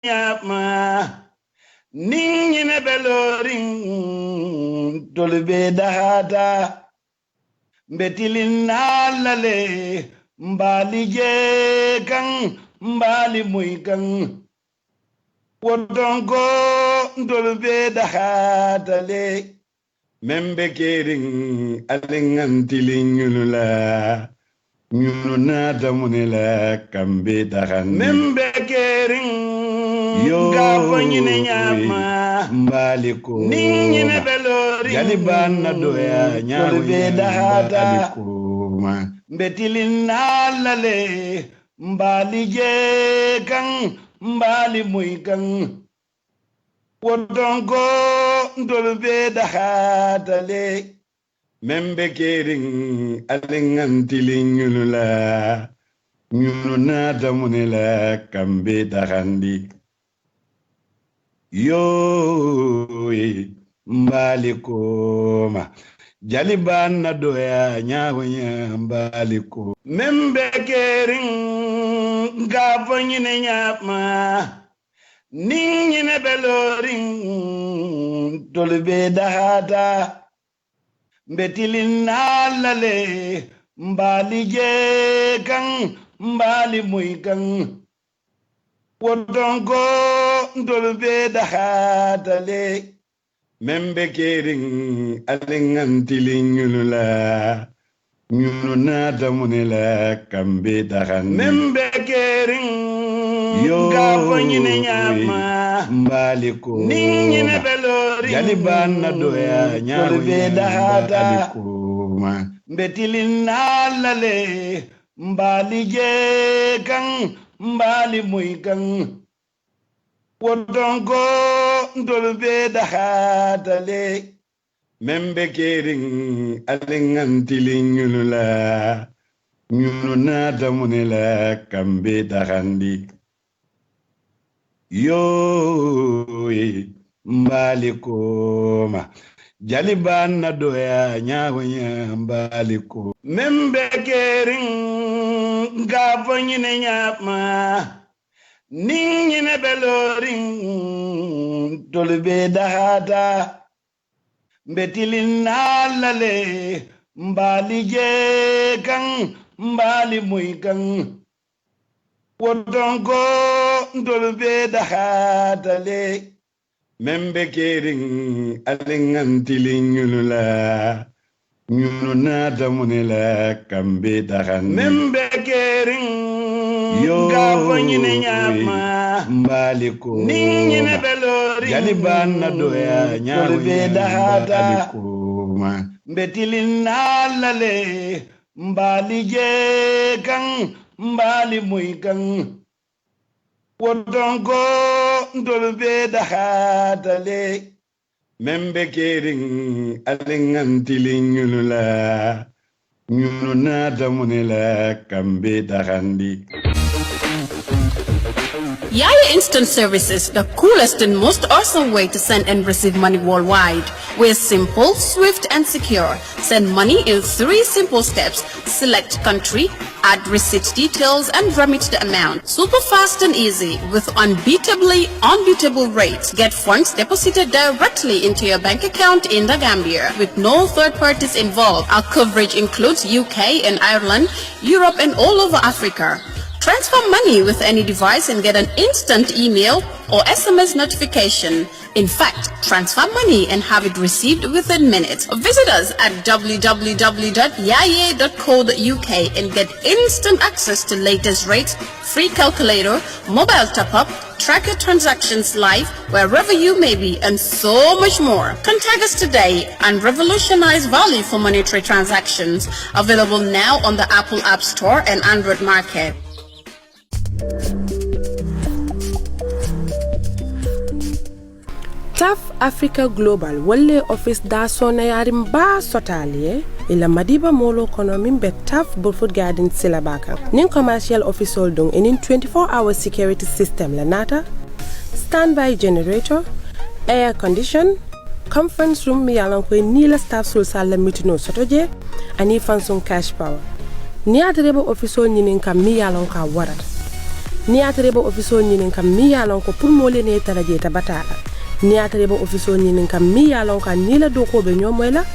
nyama ningine beloring tolbe dahata betilin alale mbali jekan mbali muikan wodongo tolbe dahata le membe kering alingantilin yulula nyunu nata munela kambe dahan membe kering gafanyine nyama mbaliko ningine belori galibana doya nyawe dahata betilin alale mbali jekan mbali muikan wodongo ndolbe dahata le membe kering alingantilin yulula nyunu nata munela kambe dahandi yo mbalikoma jalibana doya nyawe mbaliko membe kering gafanyine nyama ningine beloring tolbe dahata betilin alale mbali jekan mbali muikan wodongo ndolbe dahata le membe kering alingantilin yulula nyunu nata munela kambe dahan membe kering gafanyine nyama mbaliko ningine belori galibana doya nyawe dahata betilin alale mbali jekan mbali muikan wodongo ndolbe dahata le membe kering alingantilin yulula nyunu nata munela kambe dahandi yo mbalikoma jalibana doya nyawe mbaliko membe kering gafanyine nyama ningine beloring tolbe dahata betilin alale mbali jekan mbali muikan wodongo ndolbe dahata le membe kering alingantilin yulula nyunu nata munela kambe dahan membe kering gafanyine nyama mbaliko ningine belori galibana doya nyawe dahata betilin alale mbali jekan mbali muikan wodongo ndolbe dahata le membe kering alingantilin yulula nyunu nata munela kambe dahandi Yaya Instant Services, the coolest and most awesome way to send and receive money worldwide. We're simple, swift, and secure. Send money in 3 simple steps. Select country, add receipt details, and remit the amount. Super fast and easy with unbeatable rates. Get funds deposited directly into your bank account in the Gambia with no third parties involved. Our coverage includes UK and Ireland, Europe, and all over Africa. Transfer money with any device and get an instant email or SMS notification. In fact, transfer money and have it received within minutes. Visit us at www.yaye.co.uk and get instant access to latest rates, free calculator, mobile top-up, track your transactions live wherever you may be, and so much more. Contact us today and revolutionize value for monetary transactions. Available now on the Apple App Store and Android Market. TAF Africa Global Wale Office da sona yarim ba sotalie ila madiba molo kono mimbe TAF Burfoot Garden silabaka nin commercial office holding in 24-hour security system la nata standby generator air condition conference room mi yalan ko ni la staff sul sala mitino sotoje ani fansum cash power ni atrebo office nyinin kam mi yalan ka warata ni atareba office nyinin kam mi yalon ko pour mo lene taraje ta batala ni atareba office nyinin kam mi yalon kan ni la doko be nyomoyla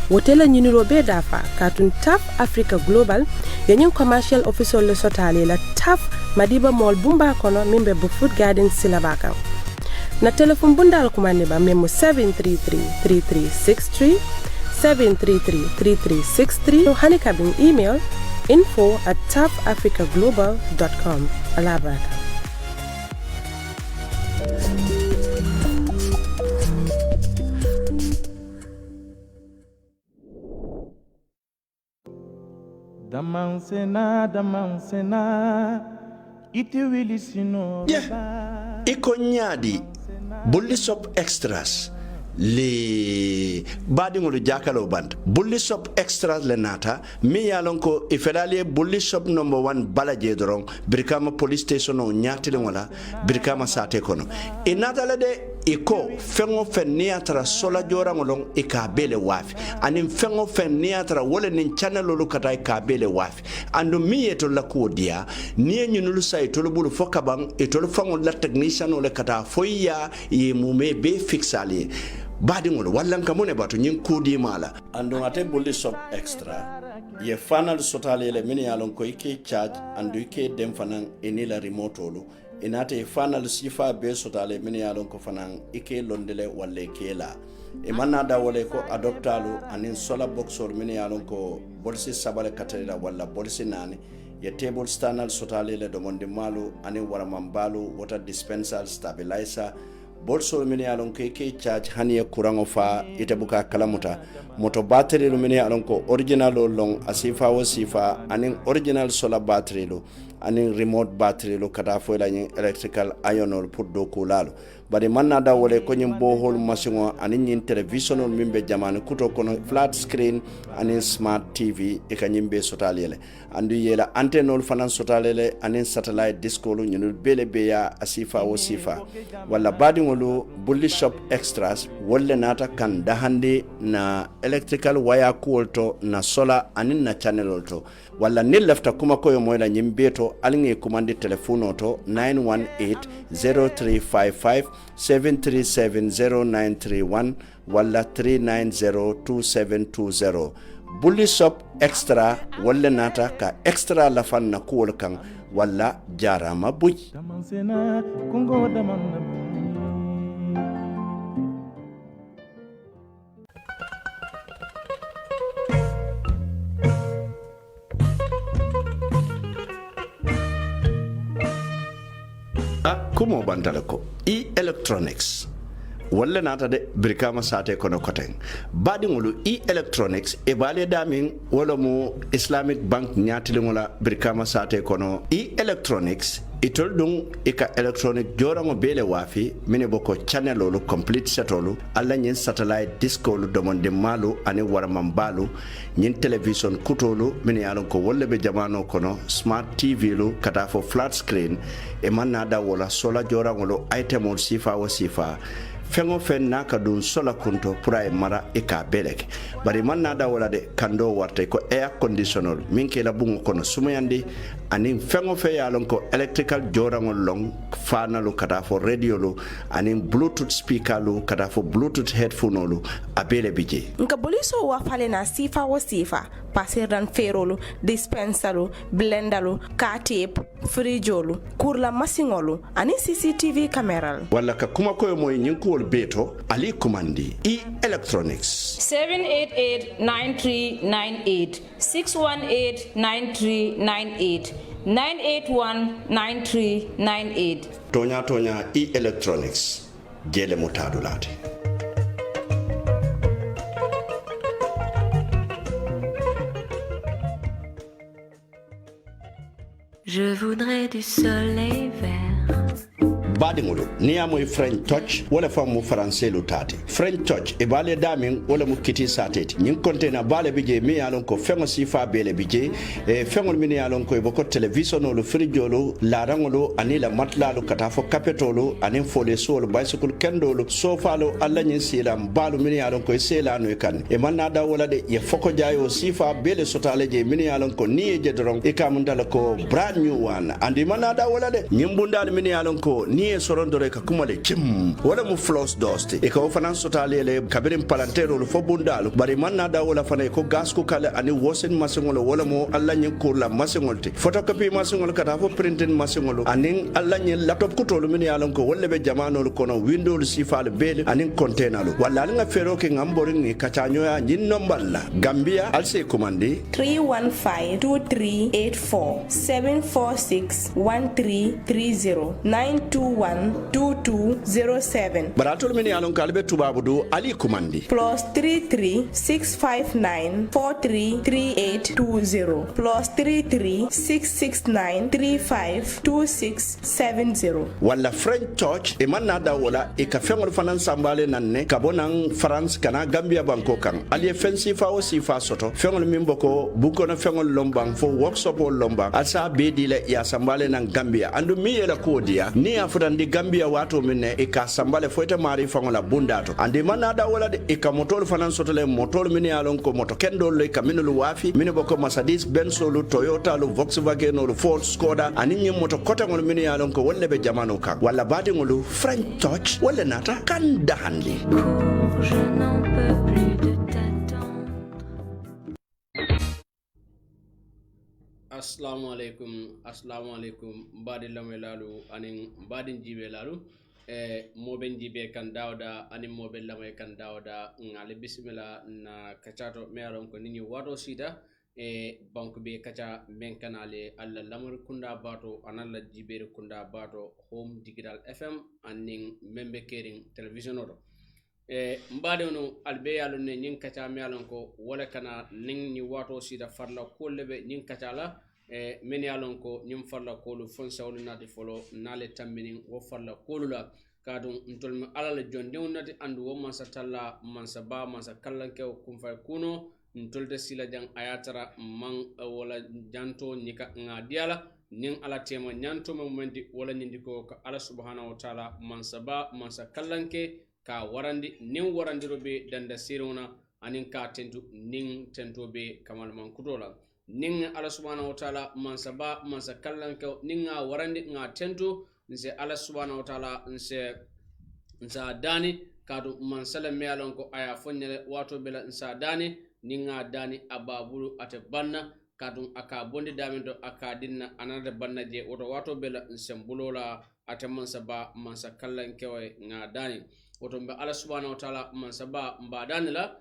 wotela nyiniro be dafa katun TAF Africa Global yanyin commercial officer le sotale la TAF Madiba Mall Bumba kono mimbe Food Garden Silabaka na telephone bundal kumane ba memo 733-3363 733-3363 hani kabin email info@tafafricaglobal.com alabaraka. Damansena ite wili sino iko nyadi bulli sop extras li badingolu jakalo band bulli shop extras le nata mi yalon ko ifedali bulli shop number 1 balaje dorong birkama police station o nyatile wala birkama sate kono inata le de iko fengo fen niatra sola jora ngolong ikabele wafi anim fengo fen niatra wole nin channel lu kata ikabele wafi ando mi yeto la kodia ni nyunulu say to bulu fokabang etol fango la technician ole kata foya ye mume be fixali badingol wallan kamone batu nyin kudi mala ando ate bulli shop extra ye final sotale le mini yalon ko ike charge ando ike dem fanan enila remote olu inate final sifa be sotale mini yalon ko fanan ike londele walle kela e manada wole ko adoptalu anin sola boxor mini yalon ko bolsi sabale katela walla bolsi nani ye table standard sotale le domonde malu anin wara mambalu water dispenser stabilizer bolso mini alon ke charge haniye kurango fa ite buka kalamuta moto battery lu mini alon ko original long asifa wo sifa anin original solar battery lu anin remote battery lu kata fo la electrical iron pour do kulalo bari manna da wole ko nyim bohol machine anin nyin television mimbe jamanu kuto kono flat screen anin smart tv e kanyimbe sotalele andu yela antenne fanan sotalele anin satellite disco lu nyul bele beya asifa wo sifa wala badi ngolu bulli shop extras wolle nata kan dahande na electrical wire kulto na solar anin na channel to wala nil lafta kuma koyo moyla nyimbeto alinge commande telephone to 918 0355 7370931 wala 3902720 bulli shop extra wala nata ka extra lafan na kuol kan wala jarama buj damansena kungo damanna kumo bantala ko electronics walla nata de brikama sate kono koten badi ngulu electronics e bale damin wala mo Islamic Bank nyatili ngola brikama sate kono electronics itol dung ika electronic jorango bele wafi mine boko channel lu complete setolu alla nyin satellite disco lu domonde malu ani wara mambalu nyin television kutolu mine yalon ko wolle be jamano kono smart tv lu kata fo flat screen e manada wala sola jorango lu itemol sifa wa sifa fengo fen naka dun sola kunto pura e mara e ka belek bari man nada wala de kando warte ko air conditioner min ke la bungo kono sumayandi anin fengo fe yalon ko electrical jorangol long fanalu kata fo radio lu anin bluetooth speaker lu kata fo bluetooth headphone lu abele bije nka boliso wa fale na sifa wa sifa pasiran ferolu dispensalu blendalu ka tape frijolu kurla masingolu ani CCTV camera wala ka kuma koyo moy nyinko beto ali kumandi electronics 788-9398 618-9398 981-9398 tonya electronics jele mutadulate. Je voudrais du soleil vert. badingolo ni amoy French touch wala famu français lu tati French touch e bale damin wala mu kiti sateti nyin container bale bije mi yalon ko fengo sifa bele bije e fengo mi yalon ko e boko television lo frijolo la rangolo ani la matlalo kata fo kapetolo ani fole solo bicycle kendolo sofa lo alla nyin silam balu mi yalon ko sela no kan e manna da wala de ye foko jayo sifa bele sotale je mi yalon ko ni je doron e kamundala ko brand new one andi manna da wala de nyimbundal mi yalon ko ni e sorondore ka kumale kim wala mu floss dust e ko fanan sotale le kabirim palantero lo fo bundalu bari manna da wala fana ko gas ko kala ani wosen masingolo wala mo alla nyin ko la masingolti photocopy masingol kata fo printing masingolo anin alla nyin laptop ko tolu min yalon ko wolle be jamano ko no windows sifal bele anin container lo wala nga fero ke ngambori ni katanyo ya nyin nomballa Gambia alse commande 315-2384 746-1330 921-2207 baratol min yalon kalbe tubabu do ali commande plus 33-659-433820 plus 33-669-352670 wala French touch e manna da wala e ka fengol fanan sambale nanne kabonan France kana Gambia banko kan ali fensi fa o sifa soto fengol min boko bukono fengol lombang fo workshop o lombang asa be dile ya sambale nan Gambia andu mi yela ko dia ni afudandi Gambia wato minne e ka sambale foita mari fangola bundato ande manna da wala de e ka motol fanan soto le motol min yalon ko moto kendo le ka minulu wafi min boko Mercedes Benz lu Toyota lu Volkswagen lu Ford Skoda anin moto kota ngol min yalon ko wolle be jamano kan wala badi ngolu French touch wala nata kan dahanli Je n'en peux plus de t'attendre. Assalamu alaikum mbadi lamelalu anin mbadi jibe lalu moben jibe kan dawda anin moben lamay kan dawda ngale bismillah na kachato meron ko nini wato sita banque be kacha men kanale alla lamar kunda bato analla jibere kunda bato home digital fm anin membe kering television odo mbade no albe yalo ne nyin kacha melon ko wala kana nin ni wato sida farla kollebe nyin kacha la men yalon ko nyum farla kolu fon sawlu nati folo nale tambinin wo farla kolu la kadum ntol alala jonde nati andu wo man satalla man saba man sakallanke kum fay kuno ntolde sila jang ayatara man wala janto nyika ngadiala nin ala tema nyanto momenti wala nyindiko ka ala subhanahu wa ta'ala man saba man sakallanke ka warandi nin warandirobe danda siruna anin ka tentu nin tentobe kamal man kutola nin ala subhanahu wa ta'ala man saba man sakallanke nin nga warandi nga tentu nse ala subhanahu wa ta'ala nse dani kadu man salam yalon ko aya fonyele wato bela nsa dani ninga dani ababulu ate banna kadum aka bondi daminto aka dinna anada banna je woto wato bela nsembulola ate mansaba mansa kallan kewe nga dani woto mbe ala subhanahu wa ta'ala mansaba mbadani la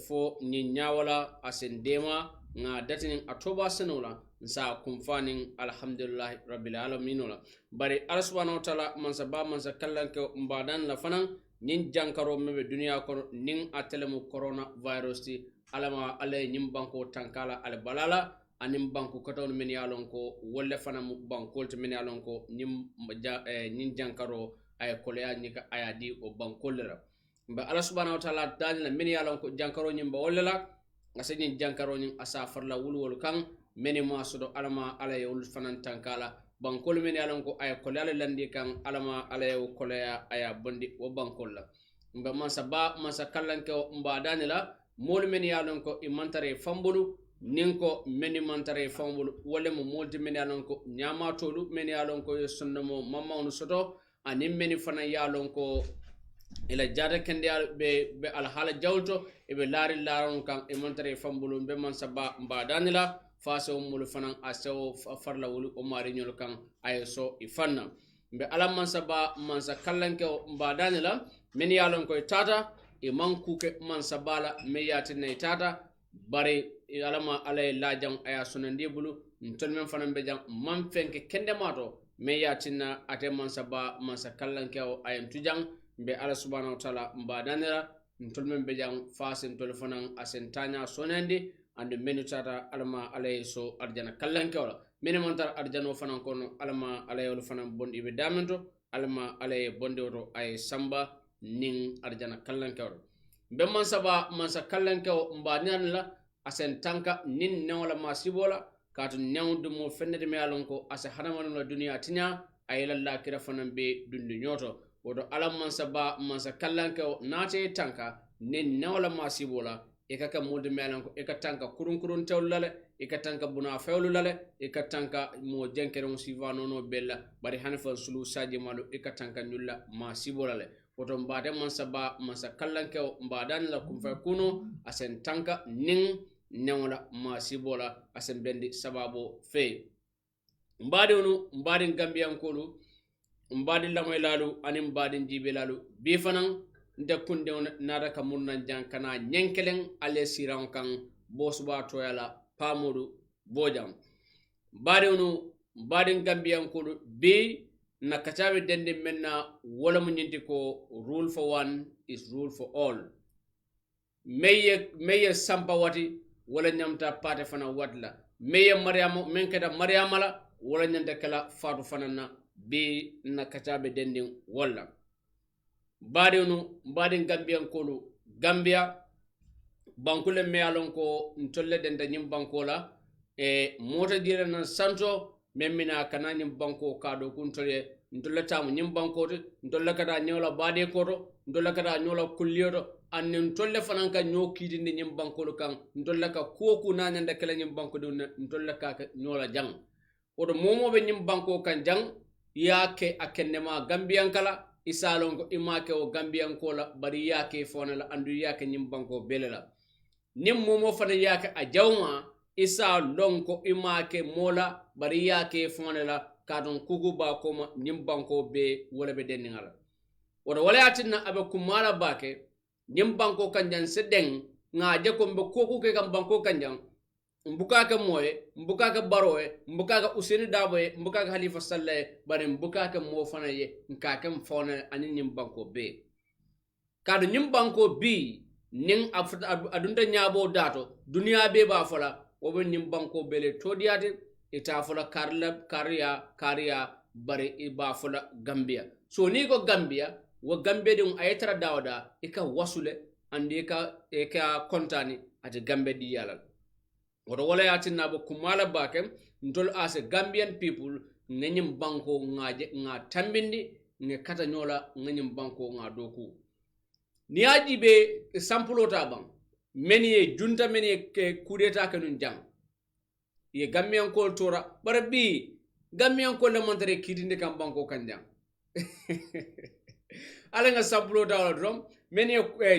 fo nyinyawala asendema nga datinin atoba senola nsa kumfanin alhamdulillah rabbil alamin la bari ala subhanahu wa ta'ala mansaba mansa kallan kewe mbadani la fanan nin jankaro mebe duniya kono nin atelemu coronavirus ti alama ale nyim banko tankala al balala anim banko katon men yalon ko wolle fana mu bankol te men yalon ko nin jankaro ay kolya nika ayadi o bankol la ba ala subhanahu wa ta'ala dalina men yalon ko jankaro nyim ba wolle la ngasen jankaro nyim asa farla wulwol kan men mo asodo alama ale yol fana tankala bankol men yalon ko ay kolya landi kan alama ale kolya aya bondi o bankol la mba mansa kallanke mba danila mol men yalon ko imantare fambulu ninko men imantare fambulu wala mo molti men yalon ko nyama tolu men yalon ko sunnamo mamma soto anim men fana yalon ko ila jada kende be al hala jawto e be lari laron kan imantare fambulu be mansa mba danila faso mul fana aso farla wulu o mari nyol kan ayeso ifanna be alam mansa kallanke mba danila men yalon ko tata e mankuke man sabala me yatinay tata bare alama alay lajang aya sonande bulu ntol men fanan be jang man fenke kende mato me yatinna ate man sakallanke o ayam tujang be ala subhanahu wa ta'ala mbadanira ntol men be jang fasen tol fanan asentanya sonande ande menu tata alama alay so arjana kallanke wala men man tar arjano fanan kono alama alay wala fanan bondi be damento alma alaye bonde woto ay samba ning arjana kallankewro be mansa kallankewo mbanian la asen tanka nin newla masibola katu newdu mo fennede me alon ko asa hanamanu la duniya tinya ayela la kira fanan be dundu nyoto woto alam mansa kallankewo naate tanka nin newla masibola ikaka molde melan ko tanka kurun tewlale tanka buna fewlu lale tanka mo jenkere sivano no bella bari hanfa sulu saji malu tanka nulla masibolale woto mbade mansa kallanke mbadan la kum fa kuno asen tanka ning newla masibola asen bendi sababo fe mbade gambian kolu mbade lamoy lalu anim mbade jibe lalu bi fanan nde kunde nada ka murnan jankana nyenkelen ale siran kan bosba toyala pamudu bojam mbade gambian kolu bi na kacabe dende menna wala mu nyinti ko rule for one is rule for all meye sampa wati wala nyamta pate fana watla meye maryama menketa maryama la wala nyanta kala fatu fana na be na kacabe dende wala mbadin gambian kolu gambia bankule me alon ko ntolle dende nyim bankola mota dire na santo memmina kana nyim banko kado kuntole ntolle tamu nyim bankote ntolle kata nyola bade koto ntolle kata nyola kulliyoto anne ntolle fananka nyokidi ni nyim bankolo kan ntolle ka koku na nyanda kala nyim banko de ntolle ka nyola jang odo momo be nyim banko kan jang yake akennema gambian kala isalon ko imake o gambian kola bari yake fonala andu yake nyim banko belela nim momo fana yake a jawma isa lonko imake mola bari yake fonala kadon kugu ba koma nyim banko be wala be deningala wala atinna abe kumala bake nyim banko kanjan sedeng ngaje ko mbe koku ke kam banko kanjan mbukaka moye mbukaka baroye mbukaka useni daboye mbukaka halifa sallaye bare mbukaka mo fana ye nkaka mfona ani nyim banko be kadu nyim banko bi ning adunda nyabo dato duniya be ba fola wobe nyim banko bele todiate ita fola kariya bare iba fola gambia so ni ko gambia wo gambe dum ayetara dawda ika wasule andi eka kontani ate gambe di yalal woto wala yatinna bo kumala bakem ntol as gambian people nganyim banko nga tambindi nge kata nyola nganyim banko nga doku ni aji be sampulo tabang meni junta meni ke kudeta kanun jang ye gambian ko tora barabi gambian ko le montere kidinde kam banko kanjang ala nga sampulo tawla drom meni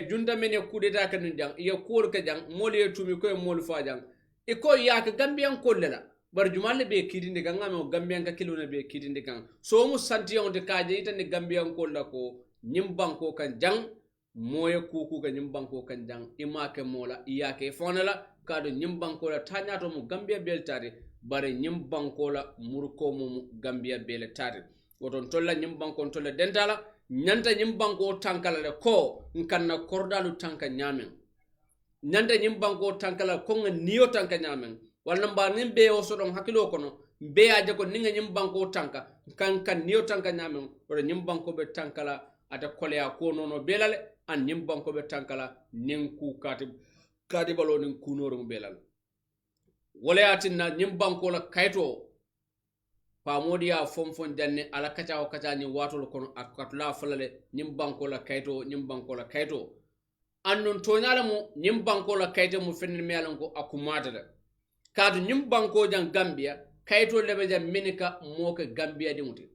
junta meni kudeta kanun jang ye ko ka jang moli tumi ko moli fa jang e ko yaaka gambian kollela bar jumalle be kidinde kan ngam gambian ka kilona be kidinde kan so mu santi on de kaaje itande gambian kolla ko nyim banko kan jang moye kuku ga nyim banko kan jang imake mola iyake fonala kado nyim banko la tanyato mu gambia beltare bare nyim banko la murko mu gambia beltare woton tolla nyim banko tolla dentala nyanta nyim banko tankala le ko nkanna kordalu tanka nyamen nyanda nyim banko tankala konga niyo tanka nyamen wala mba nimbe o sodon hakilo kono be aje ko ninga nyim banko tanka kan niyo tanka nyamen wala nyim banko be tankala ata kolea ko nono belale an nyim banko be tankala nin ku kati balo nin kunoro mo belal wala atinna nyim banko la kayto pa modiya fonfon janne ala kacha o kacha ni watol kono akatla falale nyim banko la kayto annon toñala mo nyim banko la kayte mo fenni melan ko akumata da kadu nyim banko jan gambia kayto lebe jan menika moke gambia de muti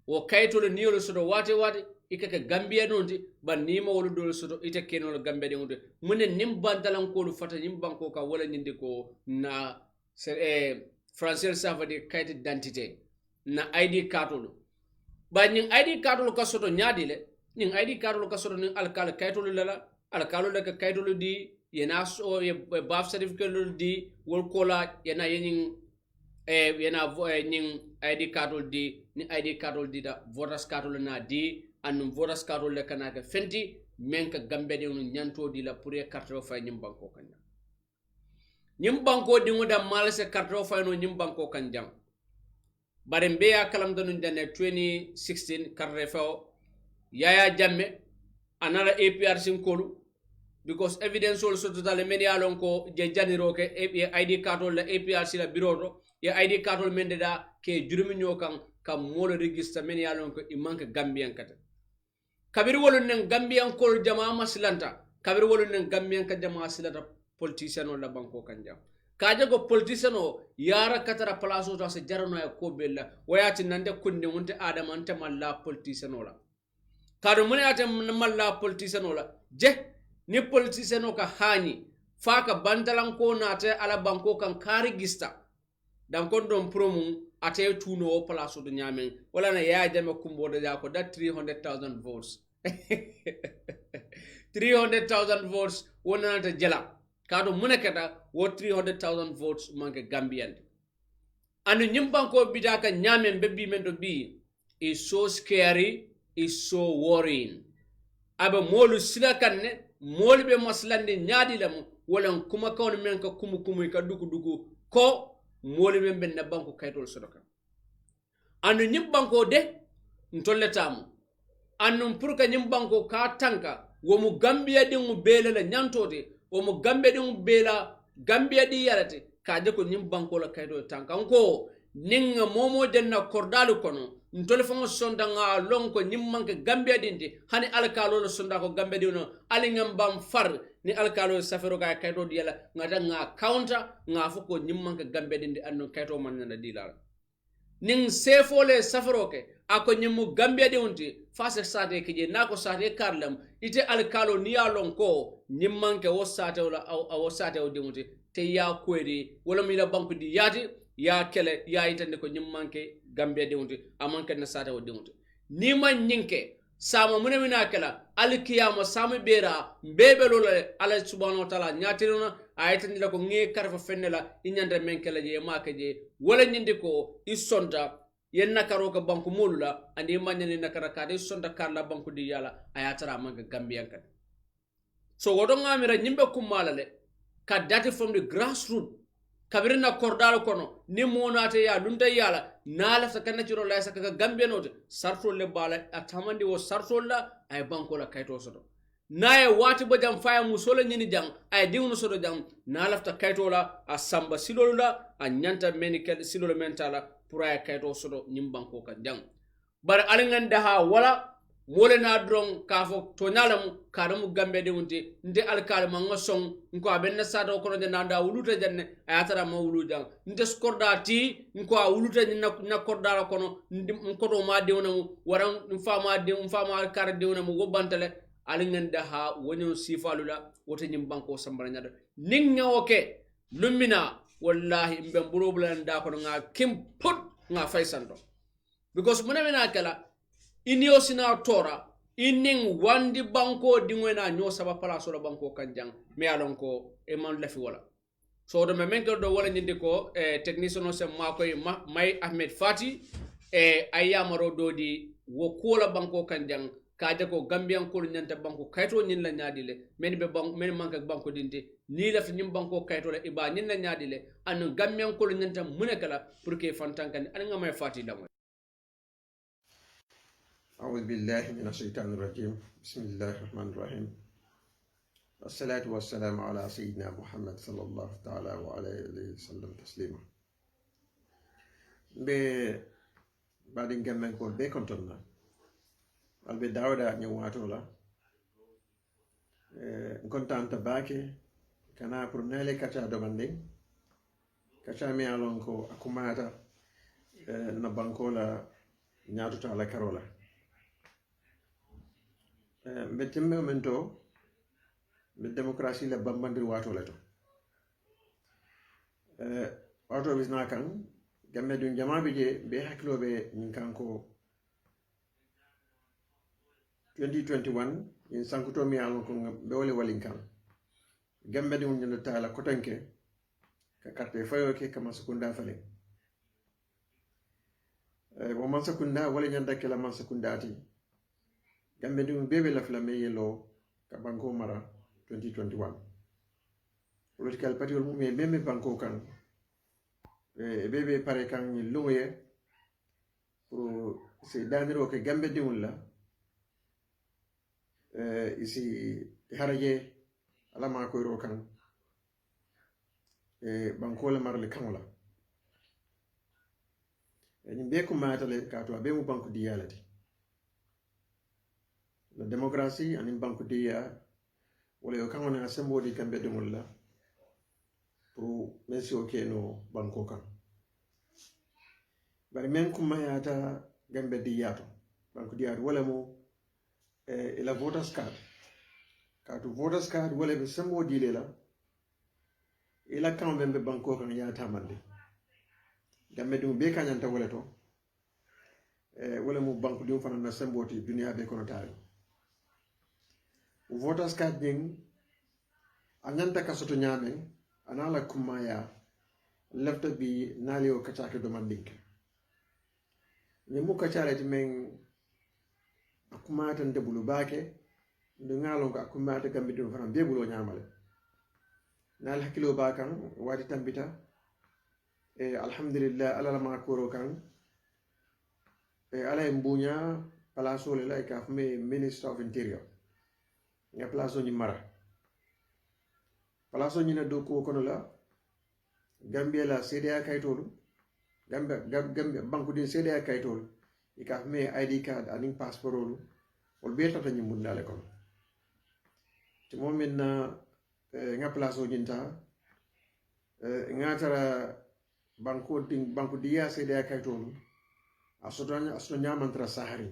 o kayto le niolo sodo wate ikaka gambia donti ban nima wolu dol sodo ite kenol gambia de muti munne nim bantalan ko lu fata nyim banko ka wala nyinde ko na français savade kayte d'identité na id card ba nyin id card ka sodo nyaadile nyin id card ka sodo nin alkal kayto lala alkalo le ka kaytolu di yena so ye baf certificate di wol kola yena yenin yena nin id card di ni id card di da voters card na di an voters card le kana ka fenti men ka gambe de no nyanto di la pour carte fa nyim banko kan nyim banko di ngoda malse carte fa no nyim banko kan jam bare mbe ya kalamta nun janne 2016 karre feo Yaya Jammeh another APRC kolu because evidence also totally many alon ko je janiro ke ID card la APRC la bureau do ya ID card men da ke jurumi nyokan kam molo register many alon ko imanka Gambian kata kabir wolun nen Gambian kol jama maslanta kabir wolun nen Gambian ka jama silata politician la banko kanja kaje go politician o yara katara place to se jarano ya ko bella wayati nande kunde wonte adam ante malla politician ola kado mune ate malla politician ola je ni politician o ka hani faka bantalan ko nate ala banko kan kari gista dan kon don promu ate tuno o place to nyamen wala na ya jame kumbo da ko da 300,000 votes 300,000 votes wona ta jela kado munekata wo 300,000 votes manke Gambian anu nyimbanko bidaka nyamen bebbi men do bi is so scary, is so worrying aba molu sila kanne molu be maslande nyaadi lam wala kuma kawon men ka kumu ka duku ko molu men ben na banko kaytol sodoka anu nyimbanko de ntoletamu anu purka nyimbanko ka tanka wo mu Gambia de mu bele la nyantote o mo Gambia de mu bela Gambia di yarate kaje ko nyim banko la kaydo tankanko ninga momo denna kordalu kono ntole fango sonda nga lon ko nyim manke Gambia dindi hani alkalo lo sonda ko Gambia dino ali ngam far ni alkalo safero ga kaydo di yala ngata nga counter nga fuko nyim manke Gambia dindi anno kaydo man na dilala ning sefole safero ke ako nyimu Gambia de unti fase sate kije nako sate karlam ite alkalo ni alon ko nyimmanke wo sate wala awo sate o demuti te ya kwedi wala mi la banku di yati ya kele ya itande ko nyimmanke Gambia de unti amanke na sate o demuti ni man nyinke sama mune mina kala alkiyama sama bera mbebe lole ala subhanahu wa ta'ala nyatiruna ayatandi la ko nge karfa fennela inyanda menkela je maka je wala nyindi ko isonta yenna karo ka banku mulula andi manyani nakara ka de sonda karla banku di yala ayatara manga Gambian kan so wodo ngamira nyimbe kumala le ka dati from the grassroots kabirina kordalo kono ni monate ya lunta yala nala sakana ciro la saka Gambian ote sarto le bala atamandi wo sarto la ay banko la kayto sodo naye wati bo jam faya musola nyini jam ay diwno sodo jam nala ta kayto la asamba silolula a nyanta menikel silolo mentala pura kayto sodo nyim banko kan jam bar alinganda ha wala mole na dron kafo to nyalam karamu Gambia de wonte nde alkal ma ngason nko abenna sado ko de nanda wuluta janne ayatara ma wuluja nde skorda ti nko wuluta na korda kono nko do ma de wona waran fama de fama kar de wona mo gobantale alinganda ha wonyo sifalula wote nyim banko sambara nyada ninga oke lumina wallahi mbe burobulan da ko nga kim put nga faisando because munamina kala inio sina tora inin wandi banko dingwena nyo saba pala so banko kanjang me alon ko e man lafi wala so do men ko do wala nyinde ko technician no sem ma koy may Ahmed Fati ayamaro dodi wo kola banko kanjang kaje ko Gambian ko nyanta banko kayto nyin la nyaadile men be banko men manka banko dinte ni la fi nyim banko kayto la iba nyin la nyaadile an Gambian ko nyanta munekala pour que fantankani an nga may Fati damo أعوذ بالله من الشيطان الرجيم بسم الله الرحمن الرحيم والصلاة والسلام على سيدنا محمد صلى الله تعالى وعليه وسلم تسليما بعد إن كان منقول بكونتنا البي داودا نيواتو لا كنت أنت باكي كان أبرنالي كتا دوماندين كتا ميالونكو أكوماتا نبانكولا نياتو تعالى كارولا mbetembe mento be demokrasi la bambandir wato lato wato bisna kan gamme dun jama je be haklo be nin kanko 2021 in sankuto mi alon ko be wole walin kan gamme dun nyanda tala kotanke ka katte fayo ke kama sekunda fale wo man sekunda wala nyanda ke la man sekundati gambe dum bebe la flamme yelo ka banko mara 2021 political party wol mum bebe banko kan bebe pare kan ni lunye pour si daniro ke gambe diwul la isi haraje alama ko ro kan banko la marle kanula ni be ko matale ka to be mu banko diyalati la démocratie anin banko diya wala yo kanona asembo di gambe diwul la pour mesio ke no banko kan bari men kuma yata gambe diyato banko diyato wala mo ila voters card kaatu voters card wala be sembo dile la ila kan be banko kan yata mande gambe dum be kanyanta wala to wala mo banko dum fana na sembo ti dunia be kono tayo voters card ding anyanta kasoto nyamen anala kumaya lefta bi nalio kachake do mandink ni mu kachale ti men akumata ndebulu bake ndo ngalon ko akumata gambe dum fana bebulo nyamale nal hakilo bakan wadi tambita alhamdulillah ala ma koro kan ala mbunya palaso le like of me minister of interior nga palaso ni mara palaso ni na do ko kono la gambia la cda kaytolu gambe banku din cda kaytolu ikaf me id card aning passportolu wol be tata ni mundale kono ti momin na nga palaso nyinta nga tara banku dia cda kaytolu aso nyamantra sahari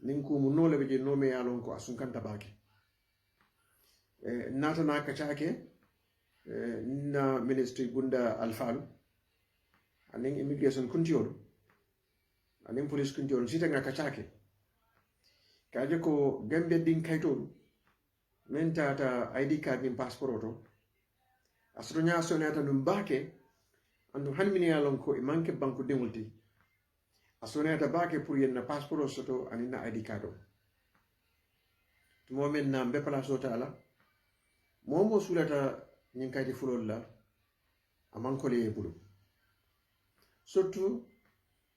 nin ko mu nole be no me yalon ko asun kanta baki nata na kachake na ministry bunda alfalu aning immigration kuntiyodu aning police kuntiyodu sita nga kachake kaje ko gambe din kaytolu men tata id card nin passport to asro nya sonata dum bake andu hanmini yalon ko e manke banku demulti asonata bake pour yenna passport soto anina id card to momen na be place tala momo sulata nyin kadi fulol la aman ko le bulu surtout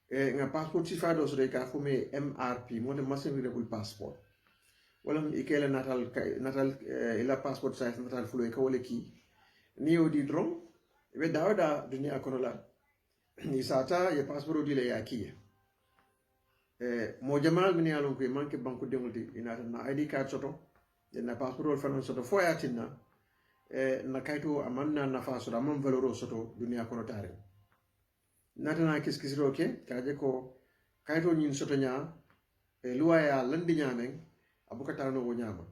nga passport si fado so de ka fume MRP mo de machine readable passport wala ikela natal ila passport size natal fulo ka wala ki ni odi drom be dawda dunia kono la ni sata ya passport di le yakiya mo jamal min yalon ko manke banku demulti inata na id card soto na passport fanan soto foyatinna na kayto amanna nafa soto amam valoro soto dunia kono tare natana kiskisiro ke kaje ko kayto nyin soto nya luwaya landi nyamen abukata no wo nyama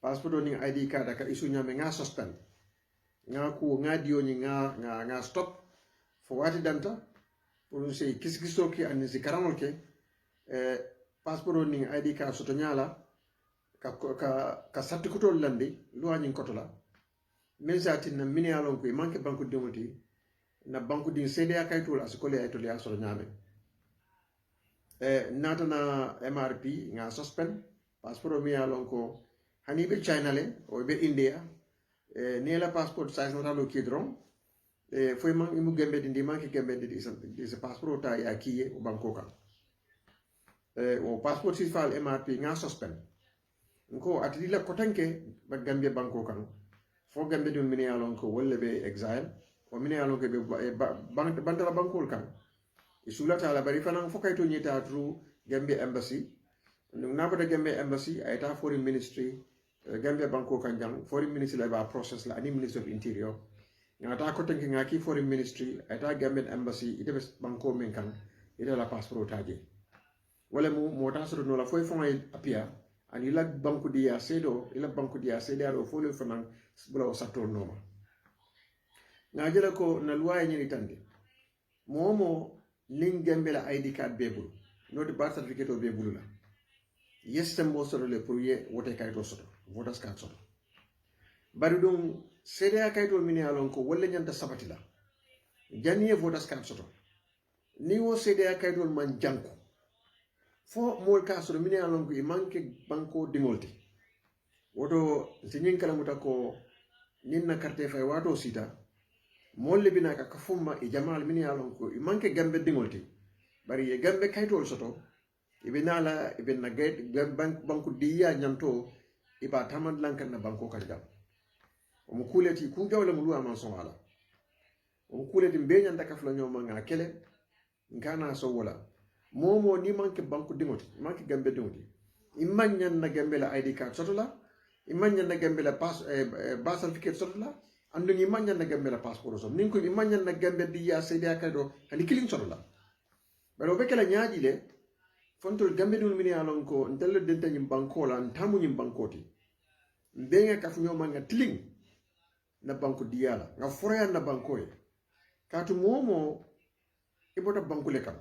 passport ni id card ka isu nyame nga suspend nga ku nga dio ni nga stop fo wati danta pour se kiskiso ke an si karamol ke passport ni id card soto nyala ka satti ko tol landi luwa nyin kotola men sati na mini alon ko manke banku demuti na banku din cda kaytol asikole ay tol ya so nyame nata na mrp nga suspend passport mi alon ko hani be china le o be india ni la passport size na lo kidron foi man imu gembe di manke gembe di se passport ta ya kiye o banko kan o passport si fal mrp nga suspend ko atli la kotanke ba gambia banko kan fo gambe dum mini alon ko wolle be exile o mini alon ko be bantala bankol kan isula ta la bari fanan fo kayto nyita tru gambia embassy na ko de gambia embassy ayta foreign ministry gambia banko kan jang foreign ministry la ba process la ani ministry of interior ngata ko tanke ngaki foreign ministry ayta gambia embassy ite be banko men kan ite la passeport taje wala mo mota so no la foy fon apia ani la banku dia sedo ila banku dia sedaro folo fanan bula o satol noma ngajela ko na luwaye nyini tande momo lingembe la id card bebul no de birth certificate o bebul la yestem bo soto le pour ye wote kayto soto voters card soto bari dum cda kayto mini alon ko walla nyanta sabati la janiye voters card soto ni wo cda kayto man janko fo mol ka so mini alon ko e manke banko dingolti woto sinin kala muta ko ninna carte fay wato sita molle bina ka kafuma e jamal mini alon ko e manke gambe dingolti bari ye gambe kaytol soto ibe nala ibe na banku diya nyanto iba tamand lankan na banko kan jam o mu kuleti ku gawle mu luwa man son ala o mu kuleti be nyanda ka fla nyoma nga kele ngana so wala momo ni manke banku dingoti manke gambe dingoti imman nyanna gambe la ID card soto la imman nyanna gambe la bas certificate soto la andu imman nyanna gambe la passeport so ninko imman nyanna gambe diya seyda kaydo hani killing soto la baro be kala nyaaji le fontol gambe dul mini alon ko ntel denta nyim banko la ntamu nyim bankoti mbenga kafu nyoma nga tiling na banko diala nga foroya na banko e katu momo ibota banko le kam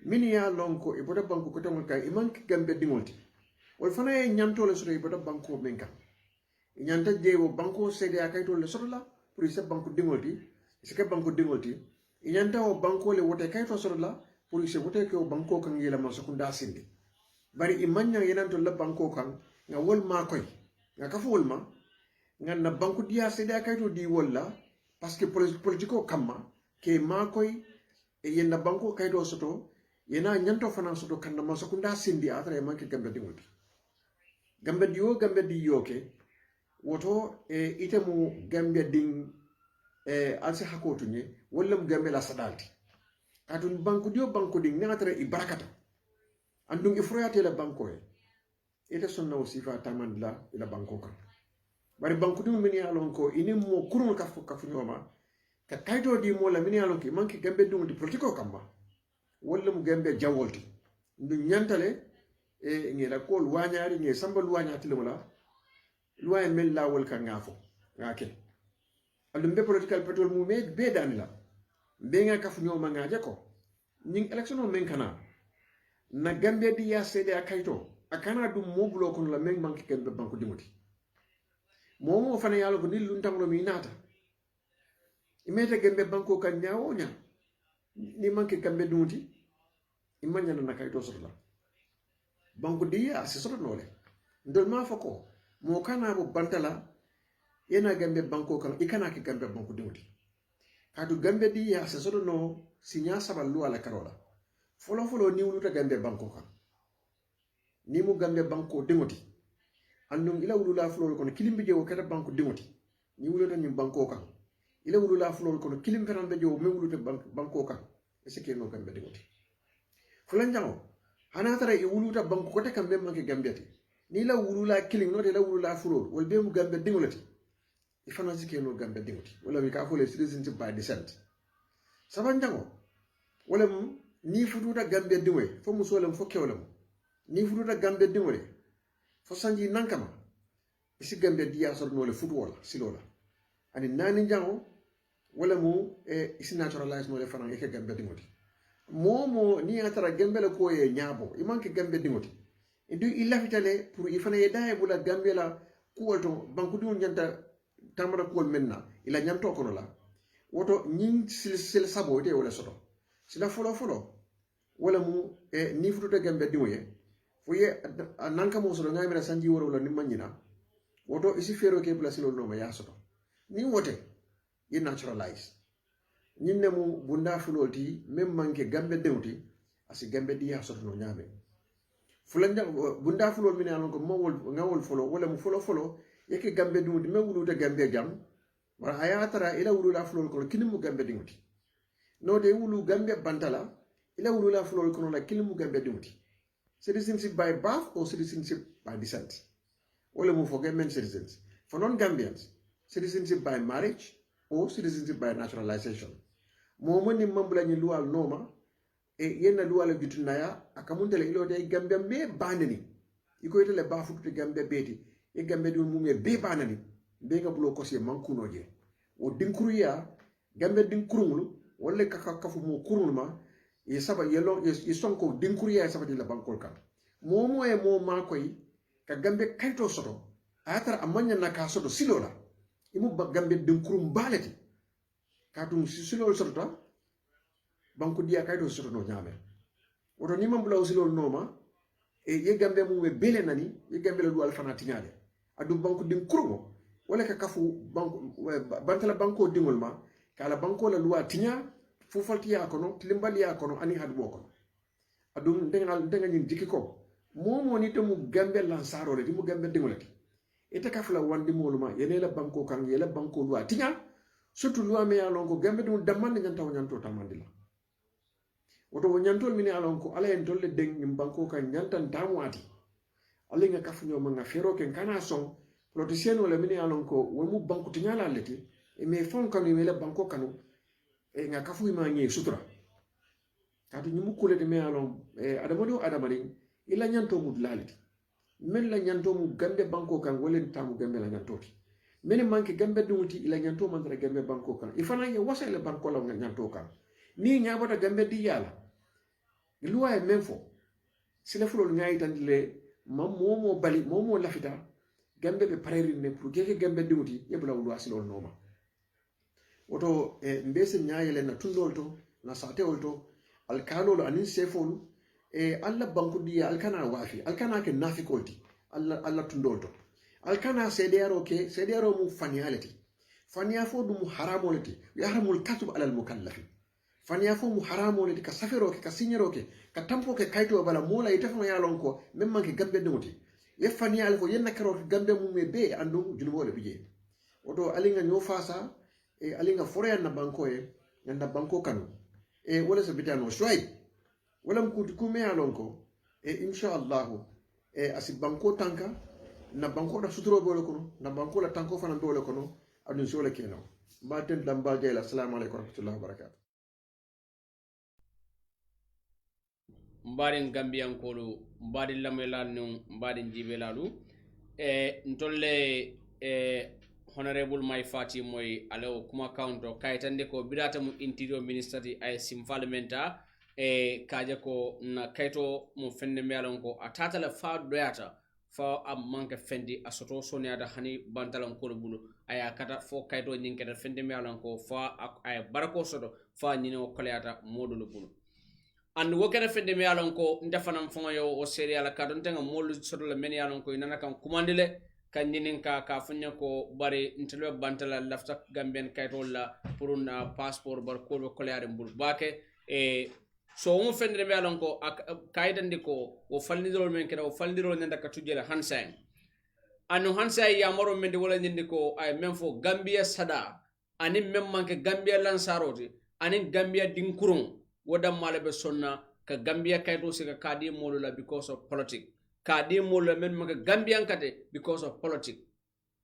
mini ya lonko ibota banko ko tamul kay imanki gambe dingolti wol fana e nyanto le sura ibota banko menka nyanta jewo banko sede akayto le sura la pour se banko dingolti se ke banko dingolti nyanta o banko le wote kayto sura la pour se wote ko banko kan yela ma sokunda sinde bari imanya yenanto la banko kan nga wol ma koy nga kafu wol ma nga na banko dia sede akayto di wolla parce que politiko kamma ke ma koy e yenna banko kayto soto yena nyanto fana soto kan ma sokunda sindi atra manke gambe dingolti gambe di yoke woto itemu gambe ding alse hakotu nye wala mu gambe la sadalti katun banku ding ngatra ibarakata andung ifroyate la banko ite sonna wasifa tamandla ila banko kan bari banku ding mini alon ko ini mo kurun kafu nyoma ka kayto di mo la mini alon ki manki gambe dum di politiko kamba wala mu gambe jawolti ndu nyantale ngela ko luwanyari nge sambal luwanyati la luwa mel lawol kan ngafo ngake alum be political petrol mu be danila be nga kafu nyoma ngaje ko ning election o men kana na gambe di ya sede akayto akana dum mo bulo kon la men manki gambe banko dimoti momo fana yalo ko nillu tanglo mi nata imete gambe banko kan nyaawo nya ni manki gambe dumoti imanya na kayto sotla banko di ya se sotno nole ndol ma fako mo kana bo bantala yena gambe banko kan ikana ki gambe banko dimoti kadu gambe di ya se sodo no sinya saballu ala karola folo ni wuluta gambe banko kan ni mu gambe banko dimoti andum ila wulula flol kono kilimbe jewo kata banko dimoti ni wuluta ni banko kan ila wulula flol kono kilimbe tan be jewo me wuluta banko kan esike no gambe dimoti fulan jango hanatara e wuluta banko ko te kambe manke gambeti ni la wulula kiling no de la wulula flol wol be mu gambe dimolati ifana zike no gambe dimoti wala mi ka fole citizenship by descent saban jango wala ni fututa gambe dimwe fo musolem fo kewlam ni fututa gambe dimwe fo sanji nankama isi gambe diya sor no le futu wala silola ani nani jango wala mu isi naturalize no le fana e gambe dimoti momo ni atara gambe la ko e nyaabo e manke gambe dimoti e du illa fitale pour ifana e dae bula gambe la kuwalto banku dun nyanta tamara ko menna ila nyanto kono la woto nyin sil sabo de wala soto sila folo wala mu ni fututa gambe dimoye foye nanka mo soto ngamira sanji wala ni manyina woto isi fero ke place lo no ma ya soto ni wote yi naturalize nyinne mu bunda fuloti mem manke gambe dewti asi gambe di ya soto no nyame fulanja bunda fulol min alon ko mawol ngawol folo wala mu folo yake gambe dumuti me wuluta gambe jam wala ayatara ila wulula fulol ko kinimu gambe dumuti no de wulu gambe bantala ila wulula fulol ko la kinimu gambe dumuti citizenship by birth or citizenship by descent wala mu for gambe citizens for non Gambians citizenship by marriage or citizenship by naturalization mo ni mambula ni luwal noma e yenna luwal gitunaya akamuntele ilo de gambe me banani iko itele ba futu gambe beti e gambe dum mumye be banani be nga bulo ko se mankuno je o dinkuriya gambe dinkurumulu wala kafu mo kurulma e saba yelo e sonko dinkuriya saba di la bankol kan momo e mo makoy ka gambe kayto soto atara amanya na ka soto silola imu gambe dinkurum balati katum silol soto banku dia kayto soto no nyame woto ni mambula silol noma e ye gambe mumye bele nani ye gambe la dual fanati nyade adu banku dinkurumo wala ka kafu banko bantala banko dingol ma kala banko la loi tinya fufaltiya kono tilimbaliya kono ani hadmo kono adum dengal nyin jiki ko momo ni to mu gambe lansaro le mu gambe dingolati ite kafla wandi moluma yenela banko kan yela banko loi tinya surtout loi me yalon ko gambe dum damande nyanta nyanto tamandila woto nyantol mini alon ko ala en tolle deng ngim banko kan nyantan tamwati ala nga kafunyo ma nga fero ken kana son politicien wala mini alon ko womu banko tinya la leti e me fon kan yela banko kanu e nga kafu ma ngi sutura kadu nyimu kule de me alon e adamari ila nyanto mu laleti men la nyanto mu gambe banko kan wolen tamu gambe la nyantoti men manke gambe dumuti ila nyanto man dara gambe banko kan ifana ye wasa le banko la nyanto kan ni nyabata gambe di yala luwa e menfo sila fulo ngai tandile momo bali momo lafita gambe be pareri ne pour gege gambe dumuti yebula luwa silo noma woto mbese nyaayele na tundolto na sateolto alkalolo anin sefolu alla banku diya alkana wafi alkana ke nafikolti alla tundolto alkana sedero mu faniyalati faniya fo dum haramolati yahramul katub alal mukallafi faniya fo mu haramolati ka safero ke ka signero ke ka tampo ke kayto bala mola itafno yalon ko memman ke gambe dumuti ye faniyal ko yenna kero gambe mu me be andu junubole bije oto alinga nyofasa alinga foreya na banko na banko kanu wala sabitano shwai wala mkuti kume alonko inshallah asib banko tanka na banko da suturo bole kono na banko la tanko fana bole kono adun sole keno baten damba jeyla assalamu alaykum warahmatullahi wabarakatuh mbaɗen gambiyankolu mbaɗen lamoylal nun mbaɗen jiɓelalu ntolle honorable may fati moy alaw kuma counto kayitande ko birata mu interior ministry ay simfal menta kaje ko na kayto mo fende melon ko atatala fa doyata fa am manke fendi asoto soniada hani bantalan ko bulu aya kata fo kayto nyinkata fende melon ko fa ay barako soto fa nyino koleata modulu bulu and wokere fende melon ko ndefanam fongo yo o serial ka don tenga molu soto le men yalon ko nana kan kumandile kan nyinin ka funya ko bari ntelo bantala lafta gamben kayto la pour na passeport bar ko koleare bulu bake so on fendre be alon ko kaydandi ko o falnidol men keda o falnidol nyanda ka tujela hansain anu hansai ya maro men de wala nyindi ko ay men fo gambia sada ani men manke gambia lansaroti ani gambia dinkurun wodam malabe sonna ka gambia kaydo sika kadi molula because of politics kadi molula men manke gambia kate because of politics